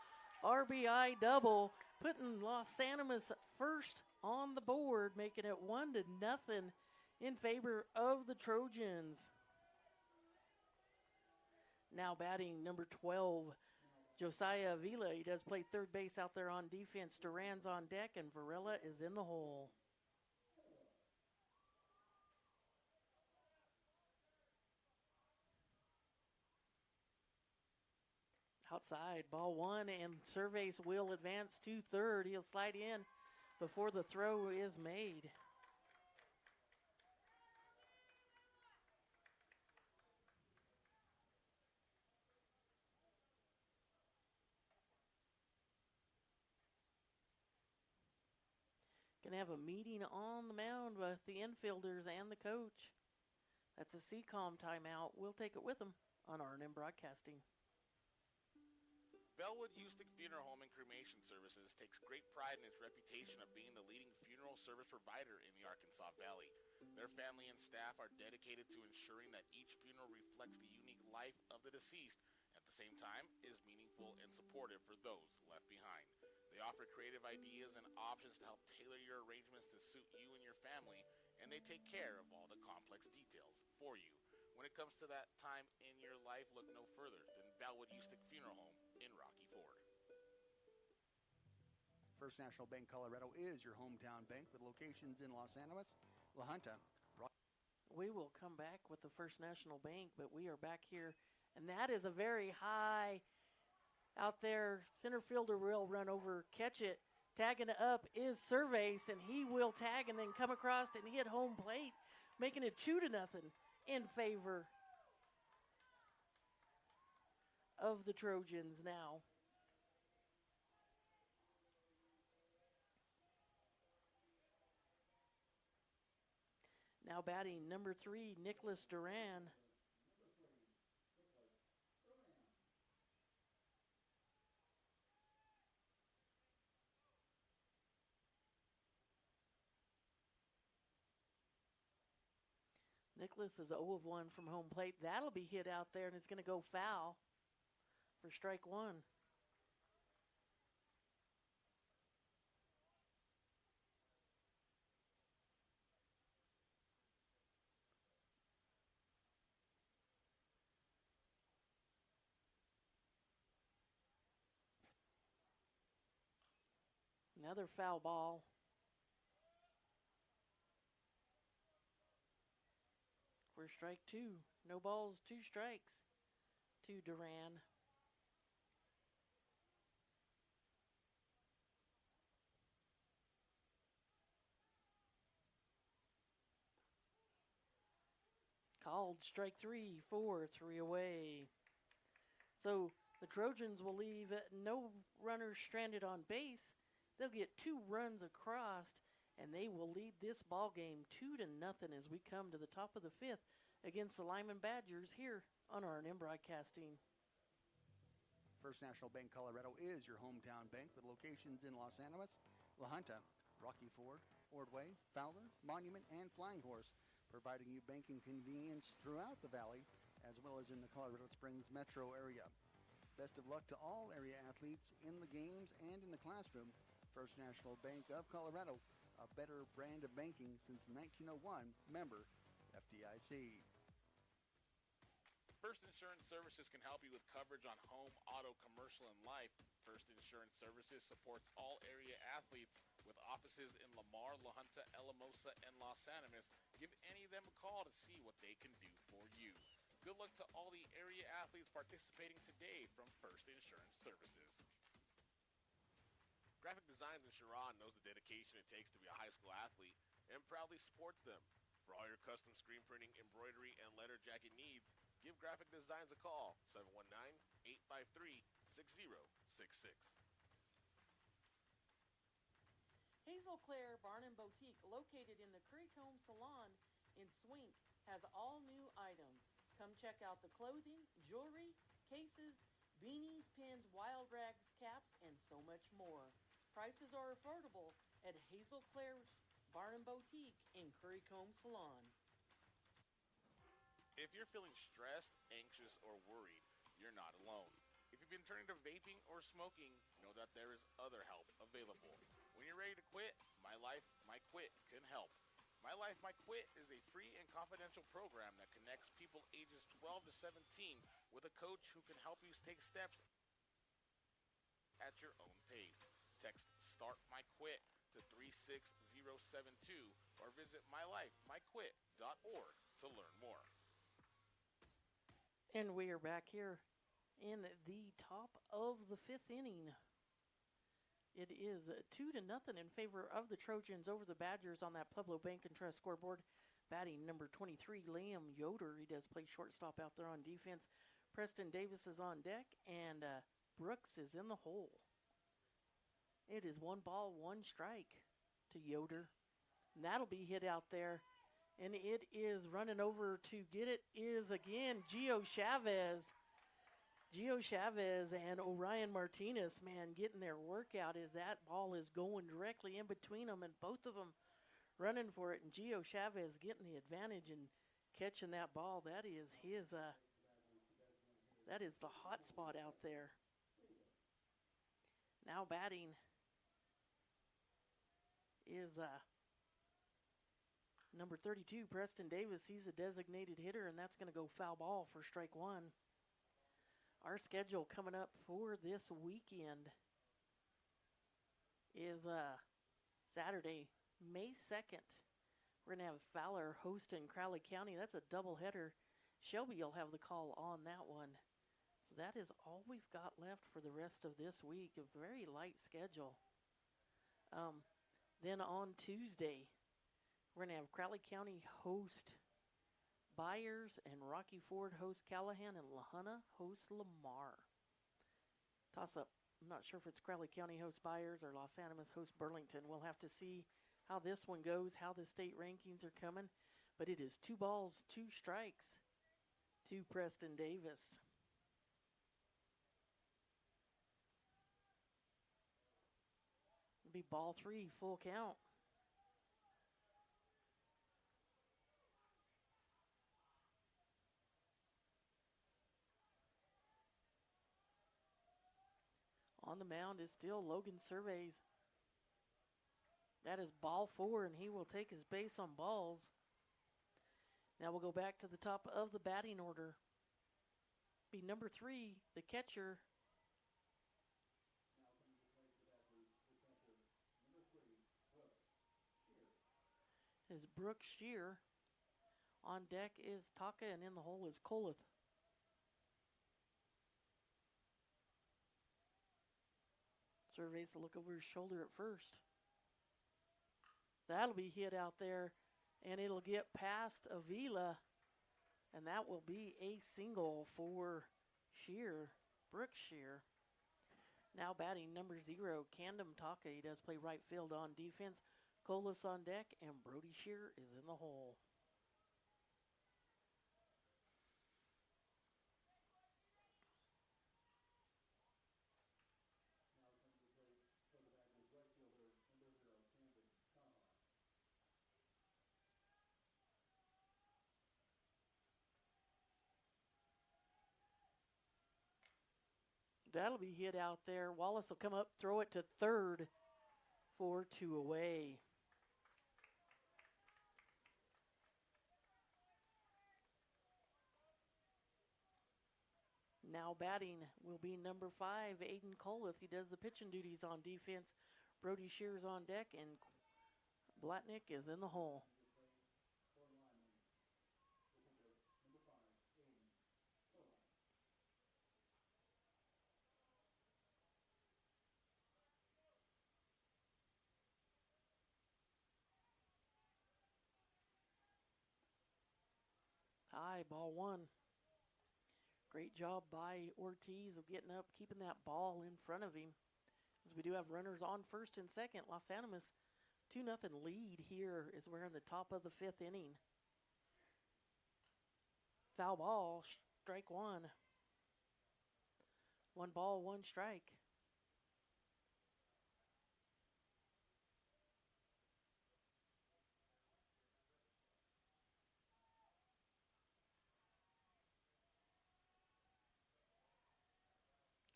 RBI double, putting Los Animas first on the board, making it 1-0 in favor of the Trojans. Now batting number 12, Josiah Avila. He does play third base out there on defense. Duran's on deck, and Varela is in the hole. Outside, ball one, and Surveys will advance to third. He'll slide in before the throw is made. Gonna have a meeting on the mound with the infielders and the coach. That's a CCOM timeout. We'll take it with them on R&M Broadcasting. Bellwood Houston Funeral Home and Cremation Services takes great pride in its reputation of being the leading funeral service provider in the Arkansas Valley. Their family and staff are dedicated to ensuring that each funeral reflects the unique life of the deceased, at the same time is meaningful and supportive for those left behind. They offer creative ideas and options to help tailor your arrangements to suit you and your family, and they take care of all the complex details for you. When it comes to that time in your life, look no further than Bellwood Houston Funeral Home in Rocky Ford. First National Bank Colorado is your hometown bank with locations in Los Animas, La Junta. We will come back with the First National Bank, but we are back here, and that is a very high out there. Center fielder will run over, catch it. Tagging it up is Surveys, and he will tag and then come across and hit home plate, making it 2-0 in favor of the Trojans now. Now batting number 3, Nicholas Duran. Nicholas is 0 of 1 from home plate. That'll be hit out there, and it's going to go foul for strike one. Another foul ball. For strike two. No balls, 2 strikes to Duran. Called strike 3, 4, 3 away. So the Trojans will leave no runners stranded on base. They'll get 2 runs across, and they will lead this ball game 2-0 as we come to the top of the 5th against the Limon Badgers here on R&M Broadcasting. First National Bank Colorado is your hometown bank with locations in Los Animas, La Junta, Rocky Ford, Ordway, Fowler, Monument, and Flying Horse, providing you banking convenience throughout the valley as well as in the Colorado Springs metro area. Best of luck to all area athletes in the games and in the classroom. First National Bank of Colorado, a better brand of banking since 1901, member FDIC. First Insurance Services can help you with coverage on home, auto, commercial, and life. First Insurance Services supports all area athletes with offices in Lamar, La Junta, Alamosa, and Los Animas. Give any of them a call to see what they can do for you. Good luck to all the area athletes participating today from First Insurance Services. Graphic Designs in Sharon knows the dedication it takes to be a high school athlete and proudly supports them. For all your custom screen printing, embroidery, and letter jacket needs, give Graphic Designs a call, 719-853-6066. Hazel Claire Barn and Boutique, located in the Creekcomb Salon in Swink, has all new items. Come check out the clothing, jewelry, cases, beanies, pins, wild rags, caps, and so much more. Prices are affordable at Hazel Claire's Barn and Boutique in Creekcomb Salon. If you're feeling stressed, anxious, or worried, you're not alone. If you've been turning to vaping or smoking, know that there is other help available. When you're ready to quit, My Life, My Quit can help. My Life, My Quit is a free and confidential program that connects people ages 12 to 17 with a coach who can help you take steps at your own pace. Text START My Quit to 36072 or visit mylifemyquit.org to learn more. And we are back here in the top of the fifth inning. It is 2-0 in favor of the Trojans over the Badgers on that Pueblo Bank and Trust scoreboard. Batting number 23, Liam Yoder. He does play shortstop out there on defense. Preston Davis is on deck, and Brooks is in the hole. It is 1 ball, 1 strike to Yoder. And that'll be hit out there. And it is running over to get it is, again, Gio Chavez. Gio Chavez and Orion Martinez, man, getting their workout as that ball is going directly in between them, and both of them running for it. And Gio Chavez getting the advantage and catching that ball. That is his, that is the hot spot out there. Now batting is number 32, Preston Davis. He's a designated hitter, and that's going to go foul ball for strike 1. Our schedule coming up for this weekend is Saturday, May 2nd. We're going to have Fowler hosting Crowley County. That's a doubleheader. Shelby will have the call on that one. So that is all we've got left for the rest of this week. A very light schedule. Then on Tuesday, we're going to have Crowley County host Byers, and Rocky Ford host Callahan, and La Junta host Lamar. Toss-up. I'm not sure if it's Crowley County host Byers or Los Animas host Burlington. We'll have to see how this one goes, how the state rankings are coming. But it is 2 balls, 2 strikes to Preston Davis. It'll be ball 3, full count. On the mound is still Logan Surveys. That is ball 4, and he will take his base on balls. Now we'll go back to the top of the batting order. Be number 3, the catcher. Is Brooks Shear. On deck is Taka, and in the hole is Koloth. Surveys to look over his shoulder at first. That'll be hit out there, and it'll get past Avila, and that will be a single for Shear, Brooks Shear. Now batting number 0, Candom Taka. He does play right field on defense. Colas on deck, and Brody Shear is in the hole. That'll be hit out there. Wallace will come up, throw it to third for 2 away. Now batting will be number 5, Aiden Coliff. He does the pitching duties on defense. Brody Shears on deck, and Blatnick is in the hole. High, ball 1. Great job by Ortiz of getting up, keeping that ball in front of him. As we do have runners on first and second. Los Animas 2-0 lead here as we're in the top of the 5th inning. Foul ball, strike 1. 1 ball, 1 strike.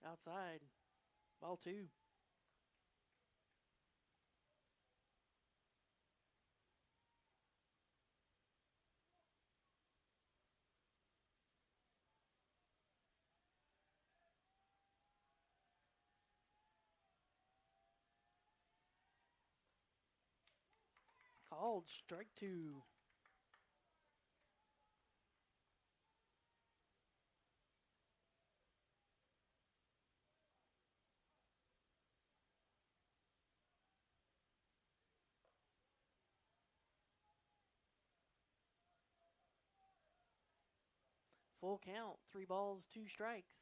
Outside, ball 2. Called strike 2. Full count, 3 balls, 2 strikes.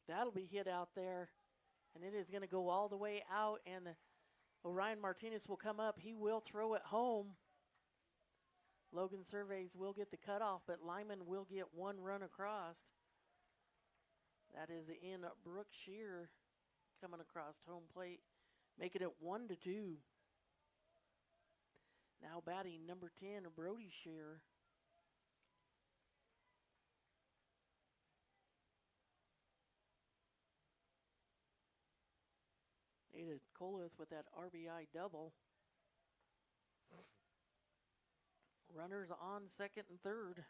That'll be hit out there, and it is going to go all the way out, and Orion Martinez will come up. He will throw it home. Logan Surveys will get the cutoff, but Limon will get 1 run across. That is in Brooke Shear coming across home plate, making it 1-2. Now batting number 10, Brody Shear. Ada Colith with that RBI double. Runners on second and third.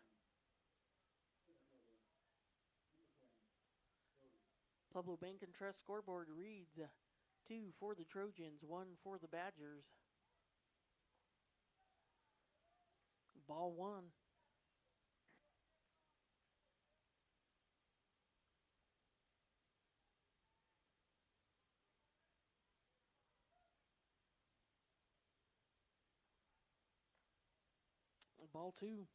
Pueblo Bank and Trust scoreboard reads 2 for the Trojans, 1 for the Badgers. Ball 1. Ball 2.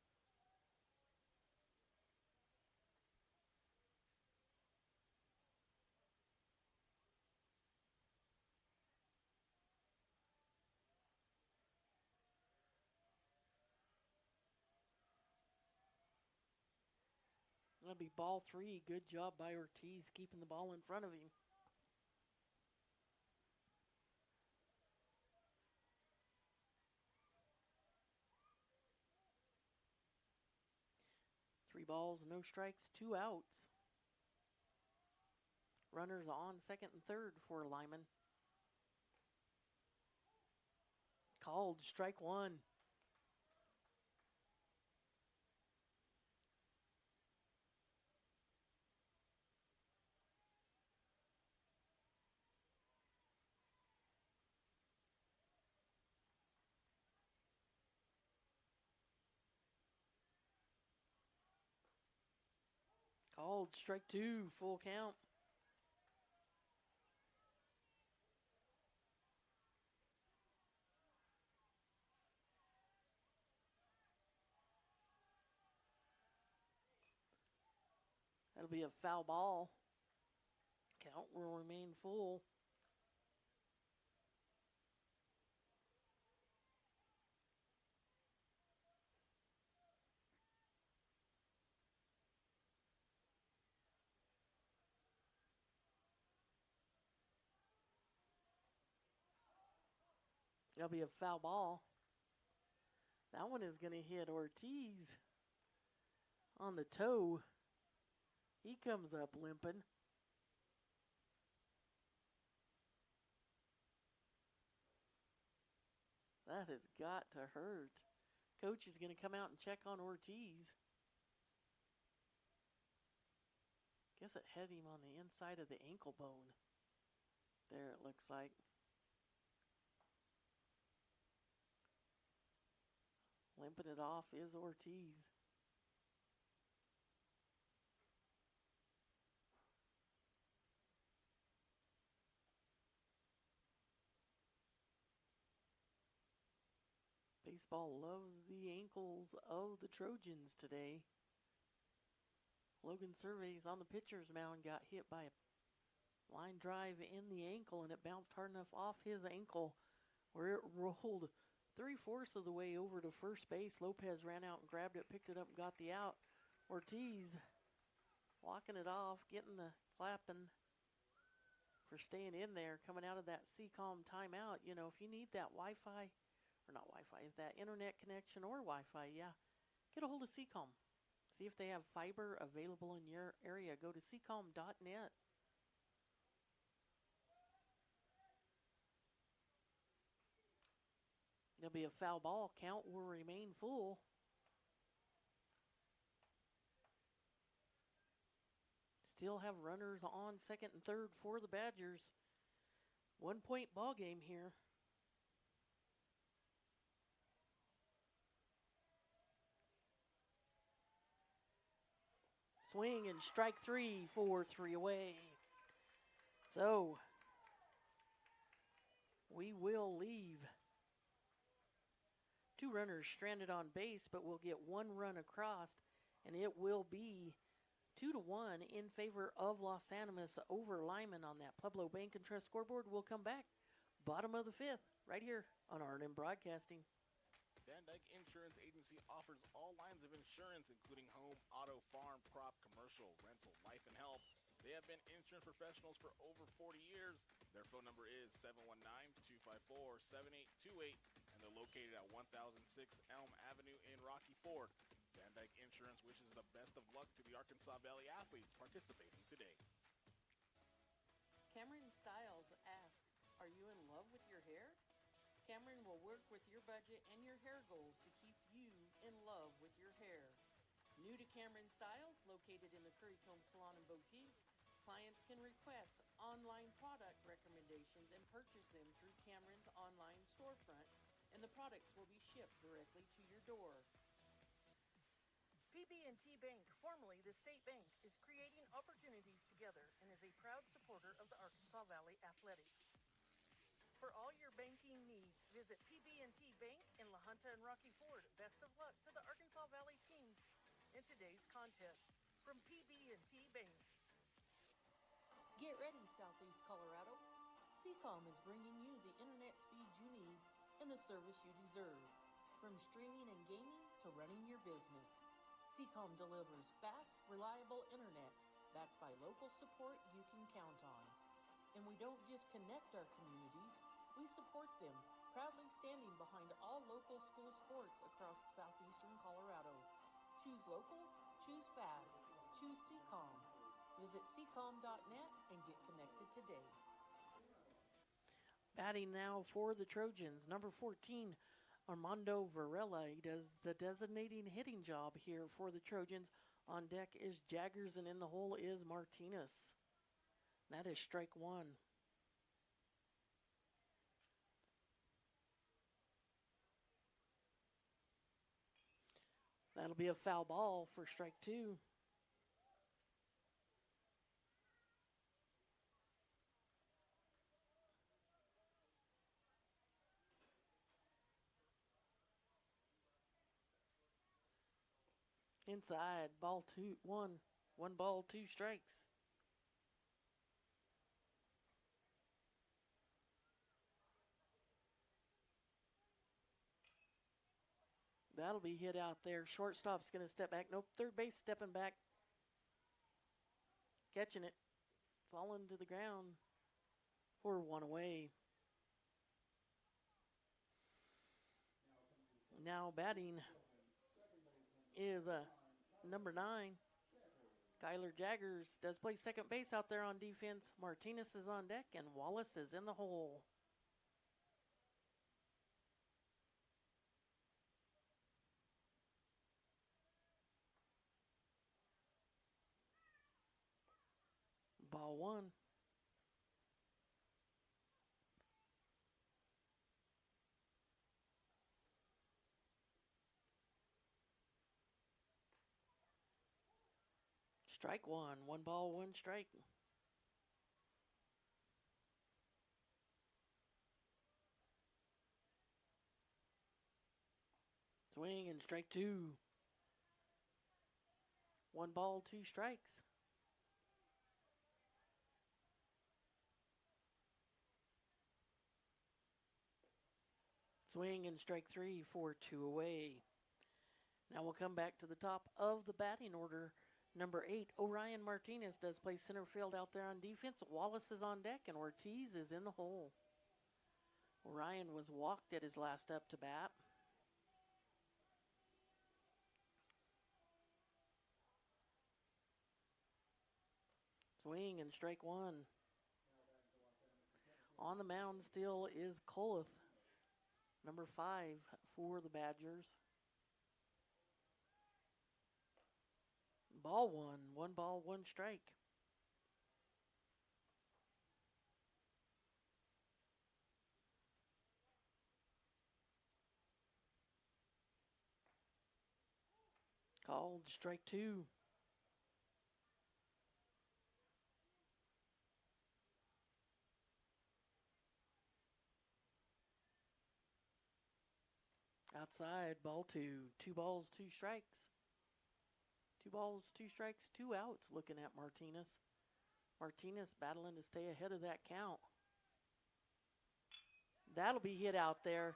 That'll be ball 3. Good job by Ortiz keeping the ball in front of him. Three balls, no strikes, 2 outs. Runners on second and third for Limon. Called strike 1. Called strike 2, full count. That'll be a foul ball. Count will remain full. That'll be a foul ball. That one is going to hit Ortiz on the toe. He comes up limping. That has got to hurt. Coach is going to come out and check on Ortiz. Guess it hit him on the inside of the ankle bone. There it looks like. Limping it off is Ortiz. Baseball loves the ankles of the Trojans today. Logan Surveys on the pitcher's mound got hit by a line drive in the ankle, and it bounced hard enough off his ankle where it rolled 3/4 of the way over to first base. Lopez ran out and grabbed it, picked it up, and got the out. Ortiz walking it off, getting the clapping for staying in there, coming out of that CCOM timeout. You know, if you need that Wi-Fi, or not Wi-Fi, is that internet connection or Wi-Fi, yeah, get a hold of CCOM. See if they have fiber available in your area. Go to ccom.net. There'll be a foul ball. Count will remain full. Still have runners on second and third for the Badgers. 1-point ball game here. Swing and strike 3 for 3 away. So we will leave 2 runners stranded on base, but we'll get 1 run across, and it will be 2-1 in favor of Los Animas over Limon on that Pueblo Bank and Trust scoreboard. We'll come back bottom of the 5th right here on R&M Broadcasting. Van Dyke Insurance Agency offers all lines of insurance, including home, auto, farm, crop, commercial, rental, life, and health. They have been insurance professionals for over 40 years. Their phone number is 719-254-7828, and they're located at 1006 Elm Avenue in Rocky Ford. Van Dyke Insurance wishes the best of luck to the Arkansas Valley athletes participating today. Cameron Stiles asks, are you in love with your hair? Cameron will work with your budget and your hair goals to keep you in love with your hair. New to Cameron Stiles, located in the Currycomb Salon and Boutique, clients can request online product recommendations and purchase them through Cameron's online storefront, and the products will be shipped directly to your door. PB&T Bank, formerly the State Bank, is creating opportunities together and is a proud supporter of the Arkansas Valley Athletics. For all your banking needs, visit PB&T Bank in La Junta and Rocky Ford. Best of luck to the Arkansas Valley teams in today's contest. From PB&T Bank. Get ready, Southeast Colorado. CCOM is bringing you the internet speed you need and the service you deserve. From streaming and gaming to running your business, CCOM delivers fast, reliable internet backed by local support you can count on. And we don't just connect our communities, we support them, proudly standing behind all local school sports across southeastern Colorado. Choose local, choose fast, choose CCOM. Visit ccom.net and get connected today. Batting now for the Trojans, number 14, Armando Varela. He does the designating hitting job here for the Trojans. On deck is Jaggers, and in the hole is Martinez. That is strike 1. That'll be a foul ball for strike 2. Inside, ball 2, 1. 1 ball, 2 strikes. That'll be hit out there. Shortstop's going to step back. Nope, third base stepping back. Catching it. Falling to the ground for 1 away. Now batting is number 9. Kyler Jaggers does play second base out there on defense. Martinez is on deck, and Wallace is in the hole. Ball one. Strike one. 1 ball, 1 strike. Swing and strike two. 1 ball, 2 strikes. Swing and strike three for 2 away. Now we'll come back to the top of the batting order. Number 8, Orion Martinez does play center field out there on defense. Wallace is on deck, and Ortiz is in the hole. Orion was walked at his last up to bat. Swing and strike one. On the mound still is Coloth, number 5 for the Badgers. Ball one. 1 ball, 1 strike. Called strike two. Outside, ball two. 2 balls, 2 strikes. 2 balls, 2 strikes, 2 outs looking at Martinez. Martinez battling to stay ahead of that count. That'll be hit out there,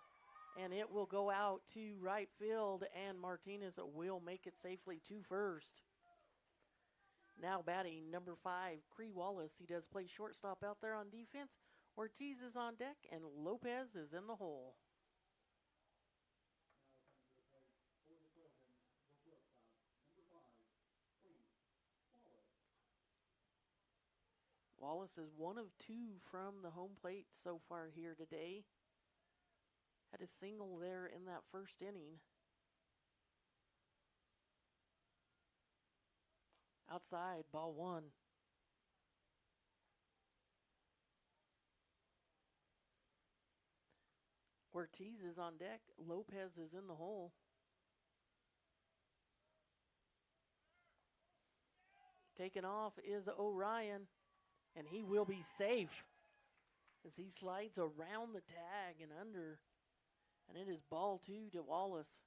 and it will go out to right field, and Martinez will make it safely to first. Now batting, number 5, Cree Wallace. He does play shortstop out there on defense. Ortiz is on deck, and Lopez is in the hole. Wallace is 1 of 2 from the home plate so far here today. Had a single there in that first inning. Outside, ball one. Ortiz is on deck. Lopez is in the hole. Taken off is Orion, and he will be safe as he slides around the tag and under. And it is ball two to Wallace.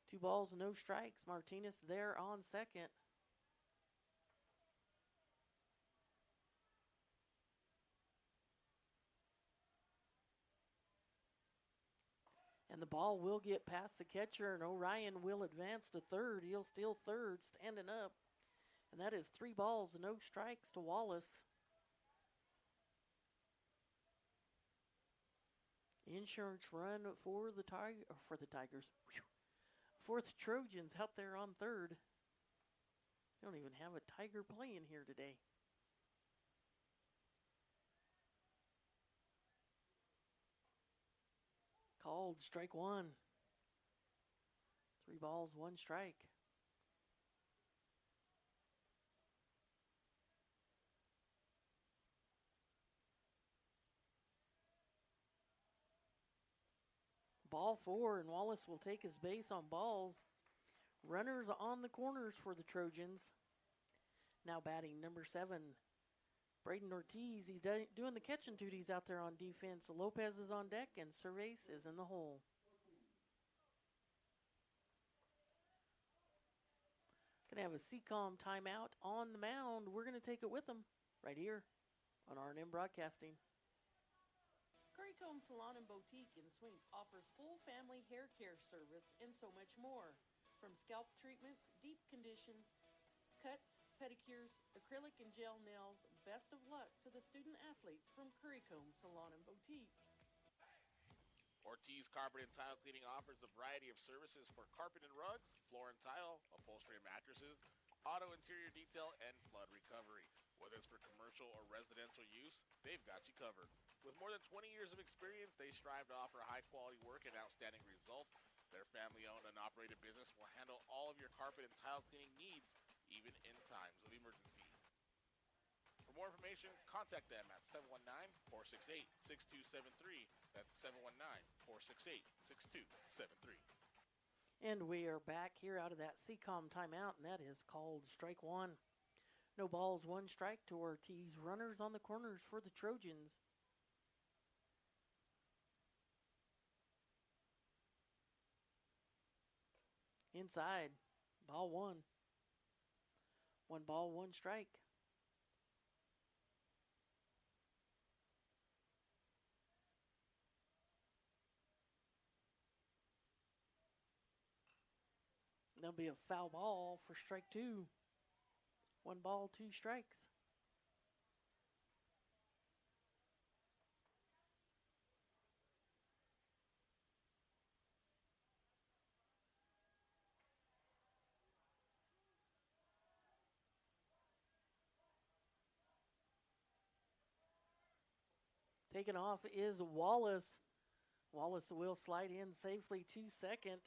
2 balls, no strikes. Martinez there on second. And the ball will get past the catcher, and Orion will advance to third. He'll steal third, standing up. And that is 3 balls, no strikes to Wallace. Insurance run for the Tigers. Whew. For the Trojans out there on third. They don't even have a Tiger playing here today. Called strike one. 3 balls, 1 strike. Ball 4, and Wallace will take his base on balls. Runners on the corners for the Trojans. Now batting, number 7, Braden Ortiz. He's doing the catching duties out there on defense. Lopez is on deck, and Cervase is in the hole. Going to have a CCOM timeout on the mound. We're going to take it with them right here on R&M Broadcasting. Currycomb Salon and Boutique in Swink offers full family hair care service and so much more. From scalp treatments, deep conditions, cuts, pedicures, acrylic and gel nails, best of luck to the student athletes from Currycomb Salon and Boutique. Ortiz Carpet and Tile Cleaning offers a variety of services for carpet and rugs, floor and tile, upholstery and mattresses, auto interior detail, and flood recovery. Whether it's for commercial or residential use, they've got you covered. With more than 20 years of experience, they strive to offer high-quality work and outstanding results. Their family-owned and operated business will handle all of your carpet and tile cleaning needs, even in times of emergency. For information, contact them at 719-468-6273. That's 719-468-6273. And we are back here out of that CCOM timeout, and that is called strike one. No balls, one strike to Ortiz. Runners on the corners for the Trojans. Inside, ball one. One ball, one strike. There'll be a foul ball for strike two. One ball, two strikes. Taken off is Wallace. Wallace will slide in safely to second.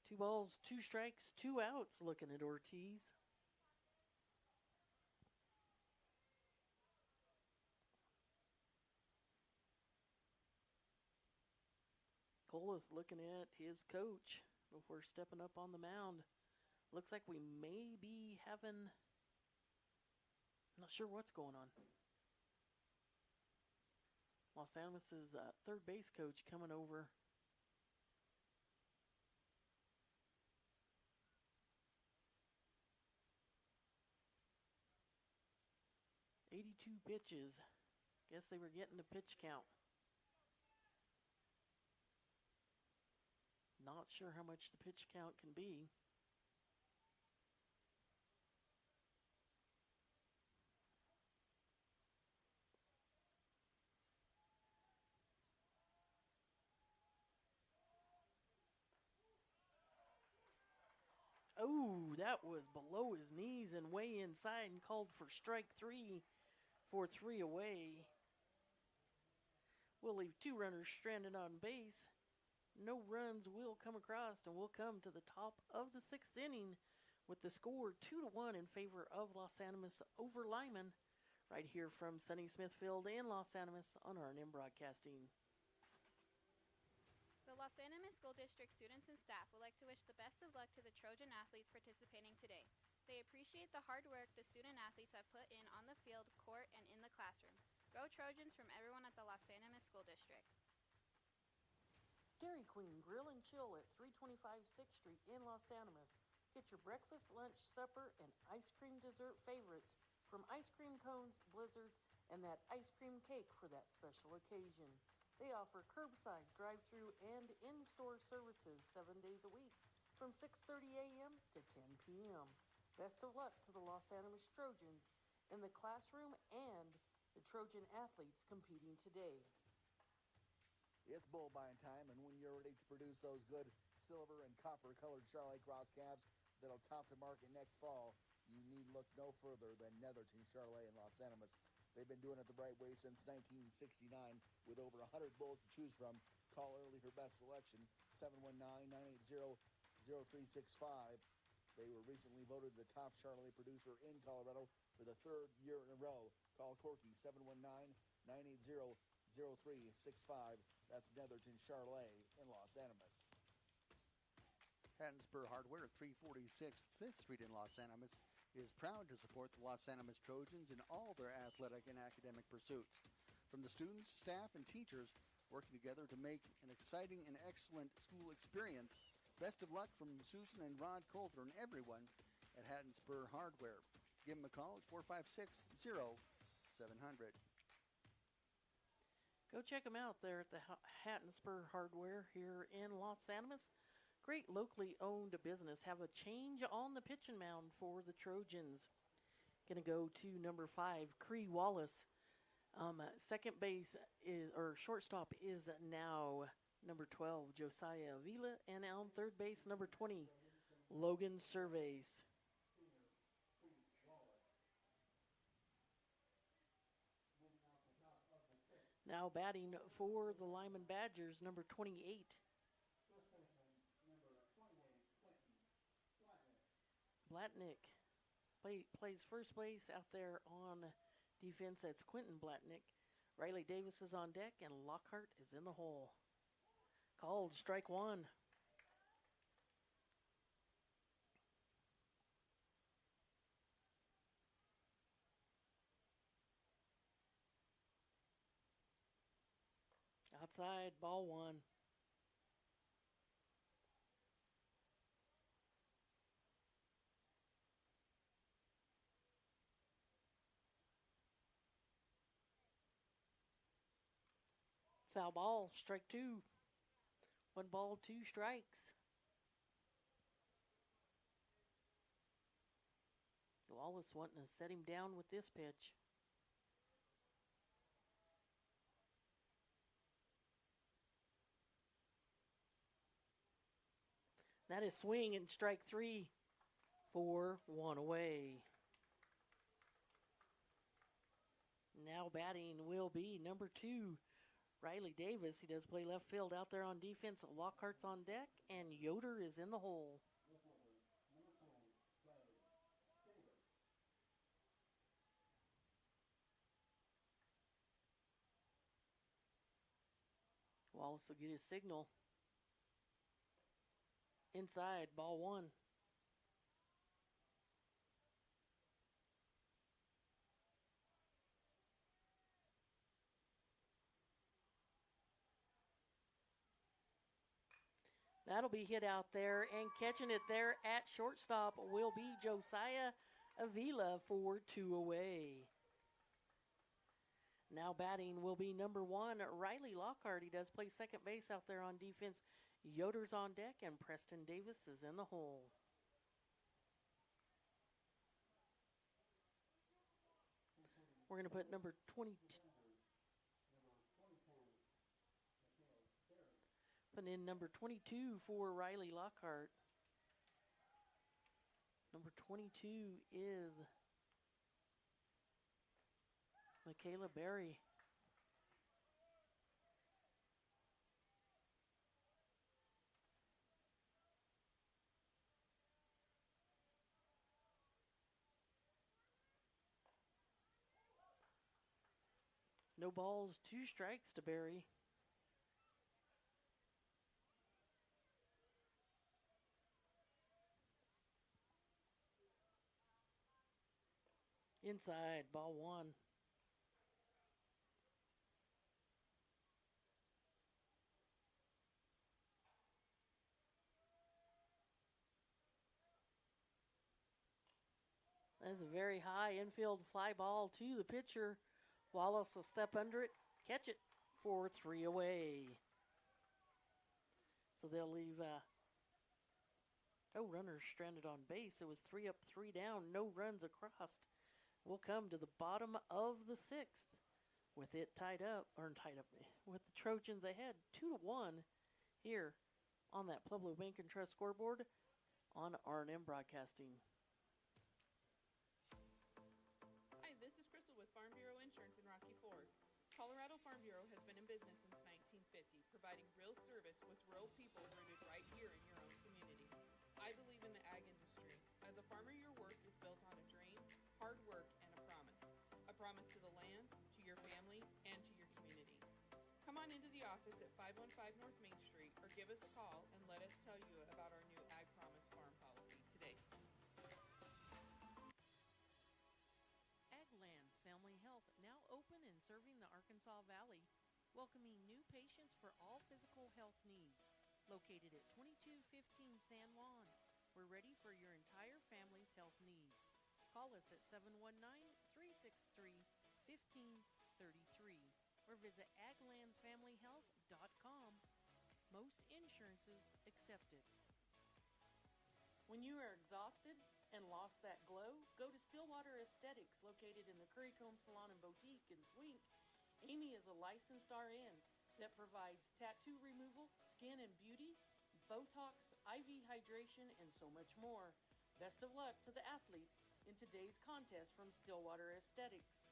2 balls, 2 strikes, 2 outs looking at Ortiz. Cole looking at his coach before stepping up on the mound. Looks like we may be having, I'm not sure what's going on. Los Animas' third base coach coming over. .82 pitches. Guess they were getting the pitch count. Not sure how much the pitch count can be. Oh, that was below his knees and way inside and called for strike three for 3 away. We'll leave 2 runners stranded on base. No runs will come across, and we'll come to the top of the 6th inning with the score 2-1 in favor of Los Animas over Limon, right here from sunny Smithfield in Los Animas on RNM Broadcasting. The Los Animas School District students and staff would like to wish the best of luck to the Trojan athletes participating today. They appreciate the hard work the student athletes have put in on the field, court, and in the classroom. Go Trojans from everyone at the Los Animas School District. Dairy Queen Grill and Chill at 325 6th Street in Los Animas. Get your breakfast, lunch, supper, and ice cream dessert favorites, from ice cream cones, blizzards, and that ice cream cake for that special occasion. They offer curbside, drive-through, and in-store services 7 days a week from 6:30 a.m. to 10 p.m. Best of luck to the Los Animas Trojans in the classroom and the Trojan athletes competing today. It's bull buying time, and when you're ready to produce those good silver and copper colored Charolais cross calves that'll top the market next fall, you need look no further than Netherton Charolais in Los Animas. They've been doing it the right way since 1969 with over 100 bulls to choose from. Call early for best selection, 719-980-0365. They were recently voted the top Charolais producer in Colorado for the 3rd year in a row. Call Corky, 719-980-0365. That's Netherton Charolais in Los Animas. Hattiesburg Hardware at 346 5th Street in Los Animas is proud to support the Los Animas Trojans in all their athletic and academic pursuits. From the students, staff, and teachers working together to make an exciting and excellent school experience, best of luck from Susan and Rod Coulter and everyone at Hattiesburg Hardware. Give them a call at 456-0700. Go check them out there at the Hattiesburg Hardware here in Los Animas. Great locally owned business. Have a change on the pitching mound for the Trojans. Going to go to number 5, Cree Wallace. Second base is, or shortstop is now number 12, Josiah Avila. And on third base, number 20, Logan Surveys. Now batting for the Limon Badgers, number 28. Blatnick plays first base out there on defense. That's Quentin Blatnick. Riley Davis is on deck, and Lockhart is in the hole. Called strike one. Outside, ball one. Foul ball, strike two. 1 ball, 2 strikes. Wallace wanting to set him down with this pitch. That is swing and strike 3 for 1 away. Now batting will be number 2, Riley Davis. He does play left field out there on defense. Lockhart's on deck, and Yoder is in the hole. Wallace will get his signal. Inside, ball one. That'll be hit out there, and catching it there at shortstop will be Josiah Avila for 2 away. Now batting will be number 1, Riley Lockhart. He does play second base out there on defense. Yoder's on deck, and Preston Davis is in the hole. We're going to put number 22. Putting in number 22 for Riley Lockhart. Number 22 is Michaela Berry. No balls, 2 strikes to Berry. Inside, ball one. That's a very high infield fly ball to the pitcher. Wallace will step under it, catch it for 3 away. So they'll leave no runners stranded on base. It was 3 up, 3 down, no runs across. We'll come to the bottom of the 6th with it tied up with the Trojans ahead 2-1 here on that Pueblo Bank and Trust scoreboard on R&M Broadcasting. Hi, this is Crystal with Farm Bureau Insurance in Rocky Ford. Colorado Farm Bureau has been in business since 1950, providing real service with rural people rooted right here in your own community. I believe in the ag industry. As a farmer, your work is built on a dream, hard work, and a promise. A promise to the land, to your family, and to your community. Come on into the office at 515 North Main Street or give us a call and let us tell you about our new Ag Promise Farm policy today. Aglands Family Health now open and serving the Arkansas Valley, welcoming new patients for all physical health needs. Located at 2215 San Juan, we're ready for your entire family's health needs. Call us at 719-363-1533 or visit aglandsfamilyhealth.com. Most insurances accepted. When you are exhausted and lost that glow, go to Stillwater Aesthetics, located in the Currycomb Salon and Boutique in Swink. Amy is a licensed RN that provides tattoo removal, skin and beauty, Botox, IV hydration, and so much more. Best of luck to the athletes in today's contest from Stillwater Aesthetics.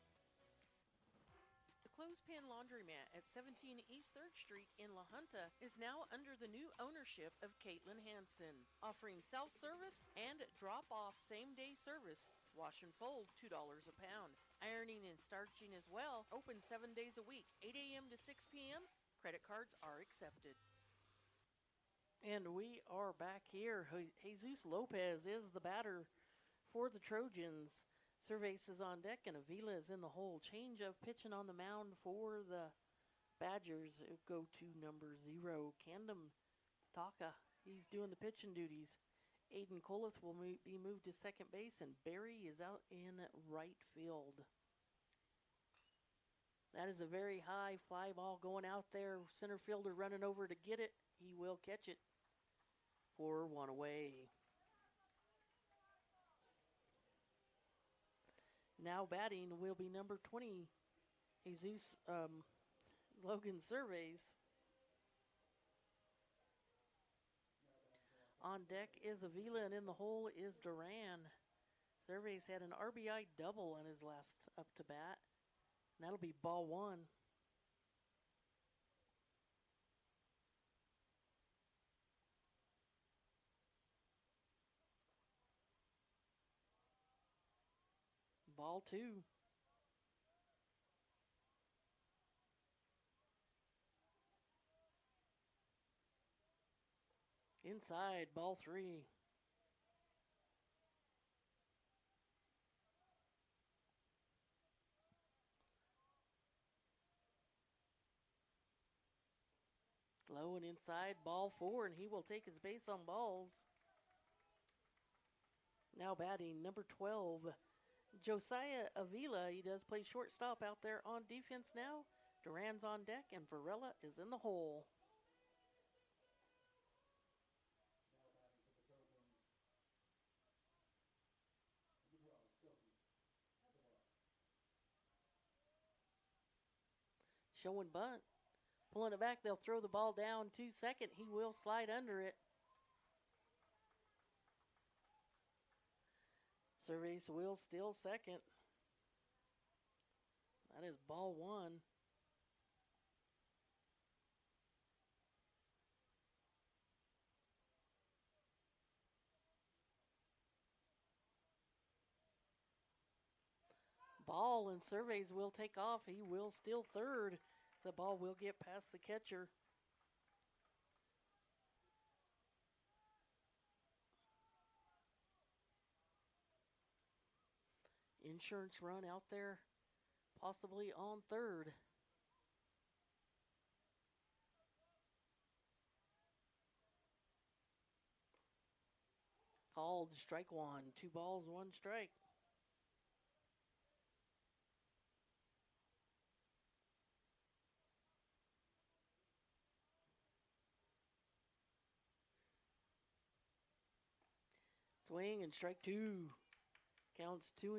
The Clothespin Laundromat at 17 East 3rd Street in La Junta is now under the new ownership of Caitlin Hansen, offering self-service and drop-off same-day service. Wash and fold, $2 a pound. Ironing and starching as well, open 7 days a week, 8 a.m. to 6 p.m. Credit cards are accepted. And we are back here. Jesus Lopez is the batter for the Trojans. Cervais is on deck, and Avila is in the hole. Change of pitching on the mound for the Badgers. It'll go to number 0, Candom Taka. He's doing the pitching duties. Aiden Kolith will be moved to second base, and Barry is out in right field. That is a very high fly ball going out there. Center fielder running over to get it. He will catch it for 1 away. Now batting will be number 20, Jesus Logan Cervais. On deck is Avila, and in the hole is Duran. Cervais had an RBI double on his last up to bat. And that'll be ball 1. Ball 2. Inside, ball 3. Low and inside, ball 4, and he will take his base on balls. Now batting, number 12, Josiah Avila. He does play shortstop out there on defense now. Duran's on deck, and Varela is in the hole. Showing bunt. Pulling it back, they'll throw the ball down to second. He will slide under it. Cervais will steal second. That is ball 1. Ball, and Cervais will take off. He will steal third. The ball will get past the catcher. Insurance run out there, possibly on third. Called strike 1. 2 balls, 1 strike. Swing and strike 2. Counts 2-2.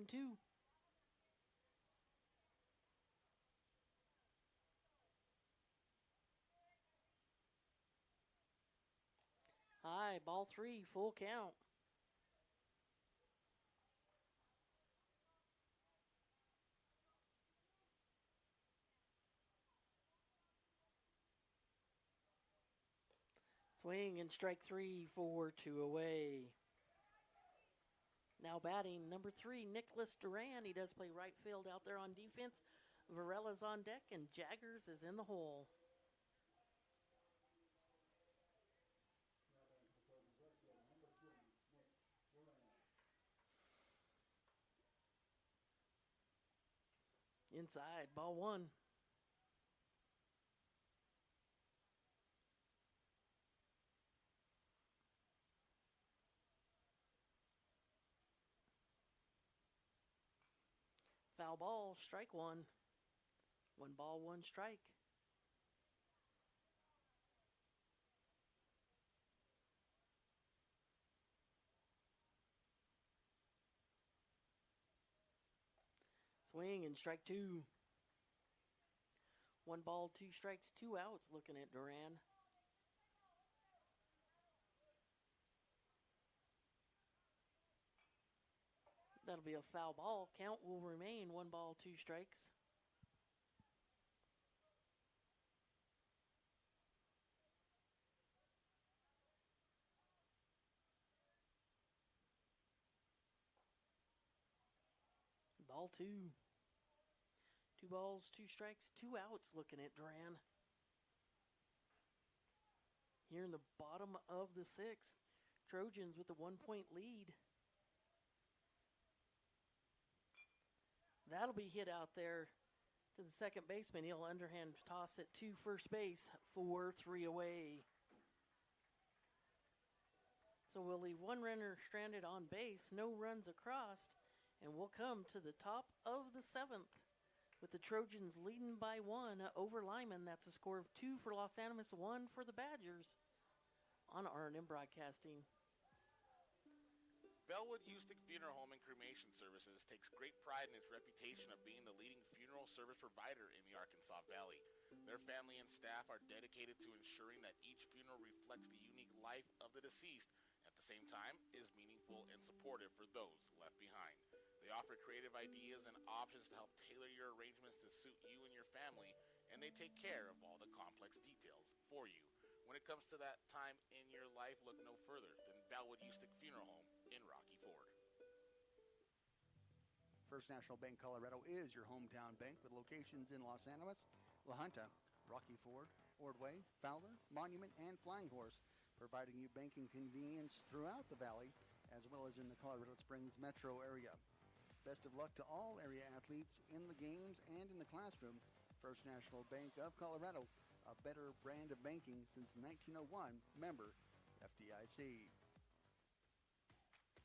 High, ball 3, full count. Swing and strike 3 for 2 away. Now batting, number 3, Nicholas Duran. He does play right field out there on defense. Varela's on deck, and Jaggers is in the hole. Inside, ball 1. Foul ball, strike 1. 1 ball, 1 strike. Swing and strike 2. 1 ball, 2 strikes, 2 outs looking at Duran. That'll be a foul ball. Count will remain 1 ball, 2 strikes. Ball two. 2 balls, 2 strikes, 2 outs looking at Duran. Here in the bottom of the 6th, Trojans with a 1-point lead. That'll be hit out there to the second baseman. He'll underhand toss it to first base. 4-3 away. So we'll leave 1 runner stranded on base, no runs across, and we'll come to the top of the 7th with the Trojans leading by 1 over Limon. That's a score of 2 for Los Animas, 1 for the Badgers on R&M Broadcasting. Bellwood Houston Funeral Home and Cremation Services takes great pride in its reputation of being the leading funeral service provider in the Arkansas Valley. Their family and staff are dedicated to ensuring that each funeral reflects the unique life of the deceased, at the same time is meaningful and supportive for those left behind. They offer creative ideas and options to help tailor your arrangements to suit you and your family, and they take care of all the complex details for you. When it comes to that time in your life, look no further than Bellwood Houston Funeral Home in Rocky Ford. First National Bank Colorado is your hometown bank with locations in Los Animas, La Junta, Rocky Ford, Ordway, Fowler, Monument, and Flying Horse, providing you banking convenience throughout the valley as well as in the Colorado Springs metro area. Best of luck to all area athletes in the games and in the classroom. First National Bank of Colorado, a better brand of banking since 1901, member FDIC.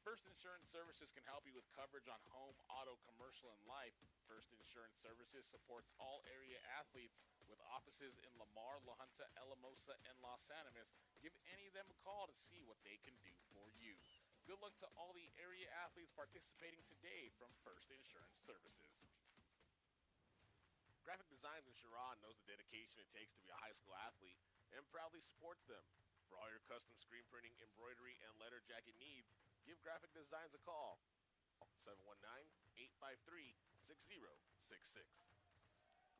First Insurance Services can help you with coverage on home, auto, commercial, and life. First Insurance Services supports all area athletes with offices in Lamar, La Junta, Alamosa, and Los Animas. Give any of them a call to see what they can do for you. Good luck to all the area athletes participating today from First Insurance Services. Graphic Designs in Sharon knows the dedication it takes to be a high school athlete and proudly supports them. For all your custom screen printing, embroidery, and letter jacket needs, give Graphic Designs a call. 719-853-6066.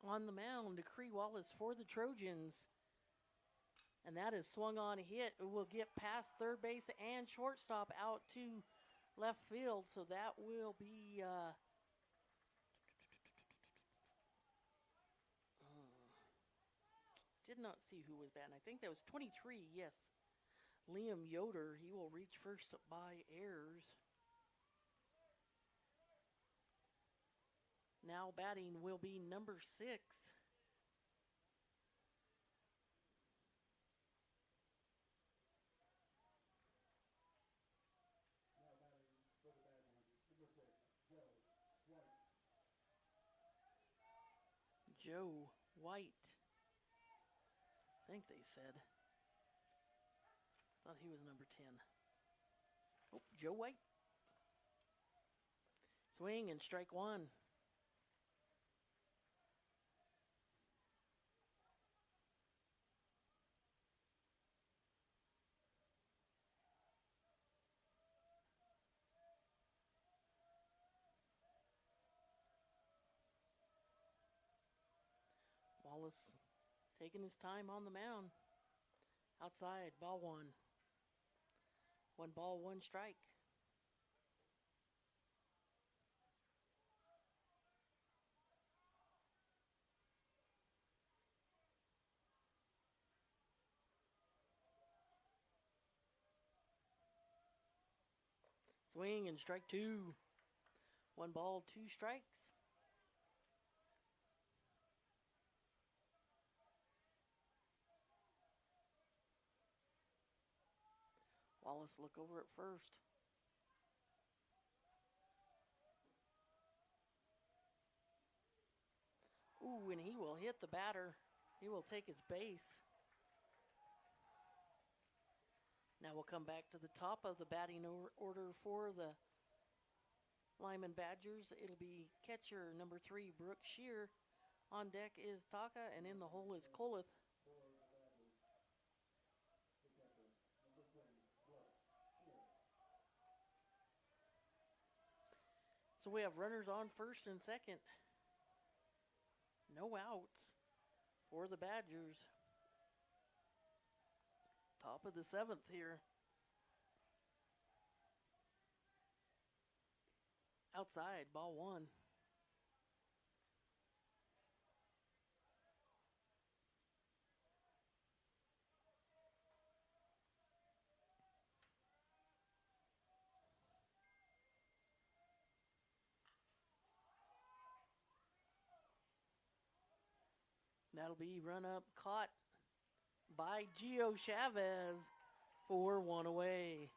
On the mound, Cree Wallace for the Trojans. And that is swung on a hit. It will get past third base and shortstop out to left field. So that will be did not see who was batting. I think that was 23, yes. Liam Yoder, he will reach first by errors. Now batting will be number 6. Joe White, I think they said. Thought he was number 10. Oh, Joe White. Swing and strike 1. Wallace taking his time on the mound. Outside, ball 1. 1 ball, 1 strike. Swing and strike 2. 1 ball, 2 strikes. Wallace look over at first. Ooh, and he will hit the batter. He will take his base. Now we'll come back to the top of the batting order for the Limon Badgers. It'll be catcher number 3, Brooke Shear. On deck is Taka, and in the hole is Kolith. So we have runners on first and second. No outs for the Badgers. Top of the 7th here. Outside, ball 1. That'll be run up, caught by Gio Chavez for 1 away.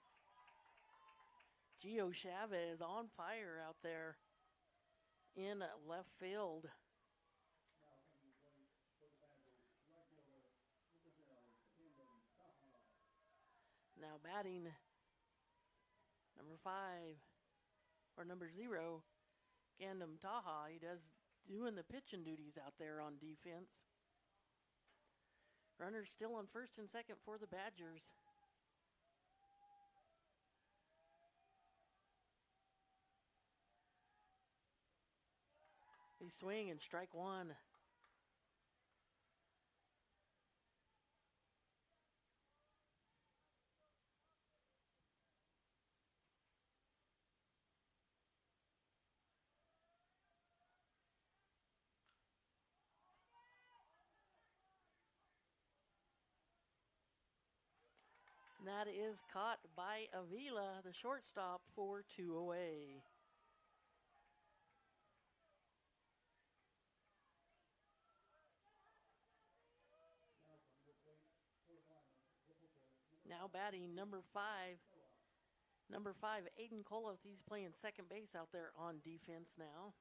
Gio Chavez on fire out there in left field. Now batting number 0, Gandam Taha. He does doing the pitching duties out there on defense. Runners still on first and second for the Badgers. They swing and strike one. And that is caught by Avila, the shortstop, for 2 away. Now batting number 5. Number 5, Aiden Koloth. He's playing second base out there on defense now.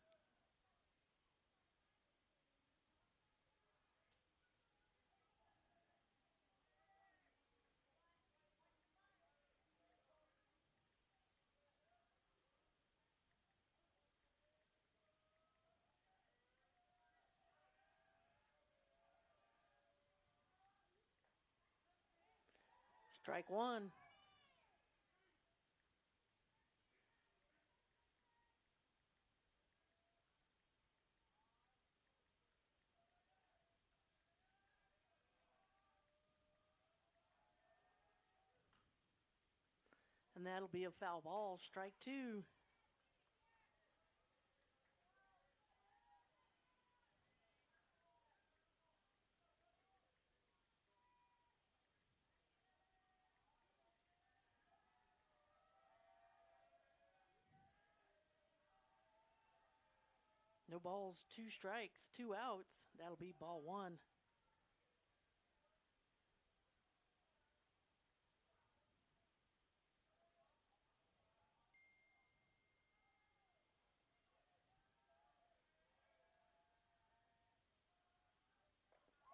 Strike one. And that'll be a foul ball. Strike 2. No balls, 2 strikes, 2 outs. That'll be ball 1.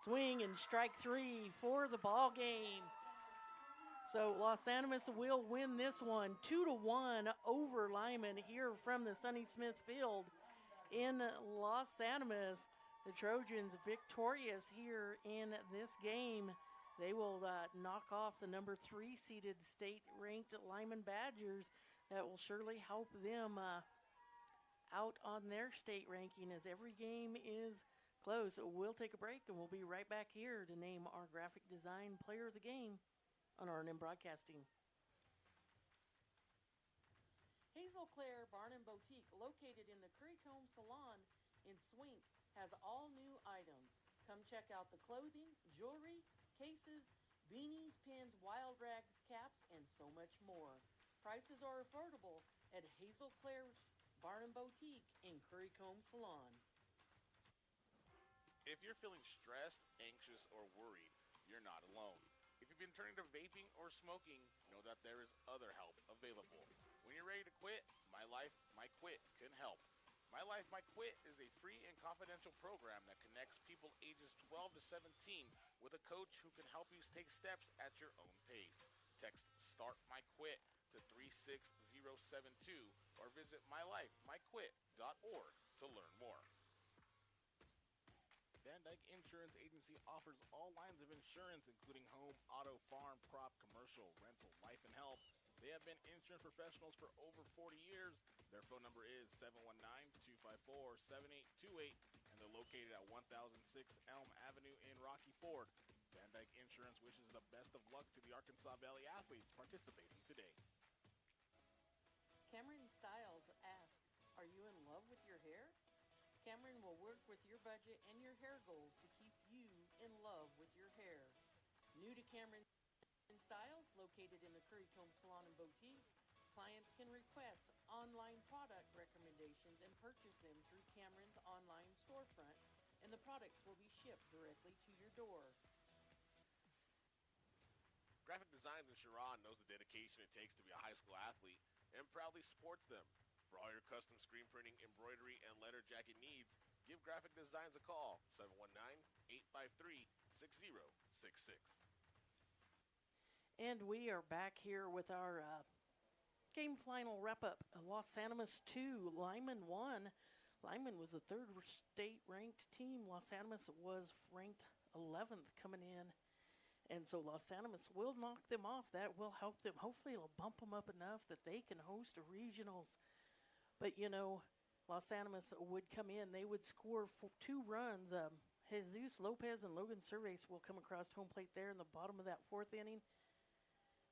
Swing and strike 3 for the ball game. So Los Animas will win this one 2-1 over Limon here from the Sonny Smith Field in Los Animas. The Trojans victorious here in this game. They will knock off the number 3 seeded state-ranked Limon Badgers. That will surely help them out on their state ranking as every game is close. We'll take a break and we'll be right back here to name our graphic design player of the game on R&M Broadcasting. Hazel Claire Barn and Boutique, located in the Currycomb Salon in Swink, has all new items. Come check out the clothing, jewelry, cases, beanies, pins, wild rags, caps, and so much more. Prices are affordable at Hazel Claire Barn and Boutique in Currycomb Salon. If you're feeling stressed, anxious, or worried, you're not alone. If you've been turning to vaping or smoking, know that there is other help available. When you're ready to quit, My Life, My Quit can help. My Life, My Quit is a free and confidential program that connects people ages 12 to 17 with a coach who can help you take steps at your own pace. Text START My Quit to 36072 or visit mylifemyquit.org to learn more. Van Dyke Insurance Agency offers all lines of insurance, including home, auto, farm, crop, commercial, rental, life, and health. They have been insurance professionals for over 40 years. Their phone number is 719-254-7828, and they're located at 1006 Elm Avenue in Rocky Ford. Van Dyke Insurance wishes the best of luck to the Arkansas Valley athletes participating today. Cameron Stiles asks, are you in love with your hair? Cameron will work with your budget and your hair goals to keep you in love with your hair. New to Cameron Styles, located in the Currycomb Salon and Boutique, clients can request online product recommendations and purchase them through Cameron's online storefront, and and the products will be shipped directly to your door. Graphic Designs in Sharon knows the dedication it takes to be a high school athlete and proudly supports them. For all your custom screen printing, embroidery, and letter jacket needs, give Graphic Designs a call, 719-853-6066. And we are back here with our game final wrap-up. Los Animas 2, Limon 1. Limon was the third state-ranked team. Los Animas was ranked 11th coming in. And so Los Animas will knock them off. That will help them. Hopefully it'll bump them up enough that they can host a regionals. But, you know, Los Animas would come in. They would score 2 runs. Jesus Lopez and Logan Cervais will come across home plate there in the bottom of that 4th inning.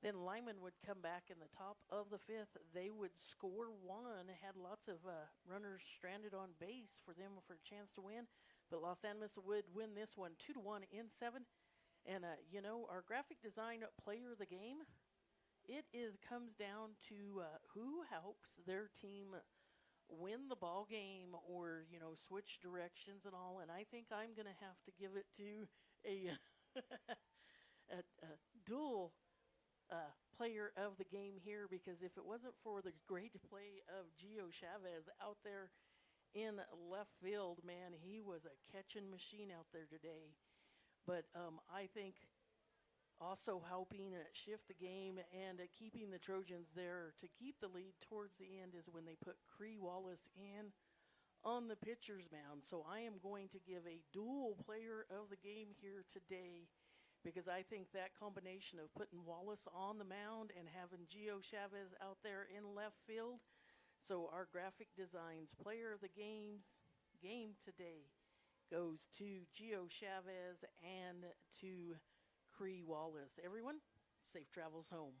Then Limon would come back in the top of the 5th. They would score 1. Had lots of runners stranded on base for them for a chance to win. But Los Animas would win this one 2-1 in 7. And, you know, our graphic design player of the game, it comes down to who helps their team win the ball game or, you know, switch directions and all. And I think I'm going to have to give it to a, a dual player of the game here, because if it wasn't for the great play of Gio Chavez out there in left field, man, he was a catching machine out there today. But I think also helping shift the game and keeping the Trojans there to keep the lead towards the end is when they put Cree Wallace in on the pitcher's mound. So I am going to give a dual player of the game here today, because I think that combination of putting Wallace on the mound and having Gio Chavez out there in left field. So our graphic designs player of the game today goes to Gio Chavez and to Cree Wallace. Everyone, safe travels home.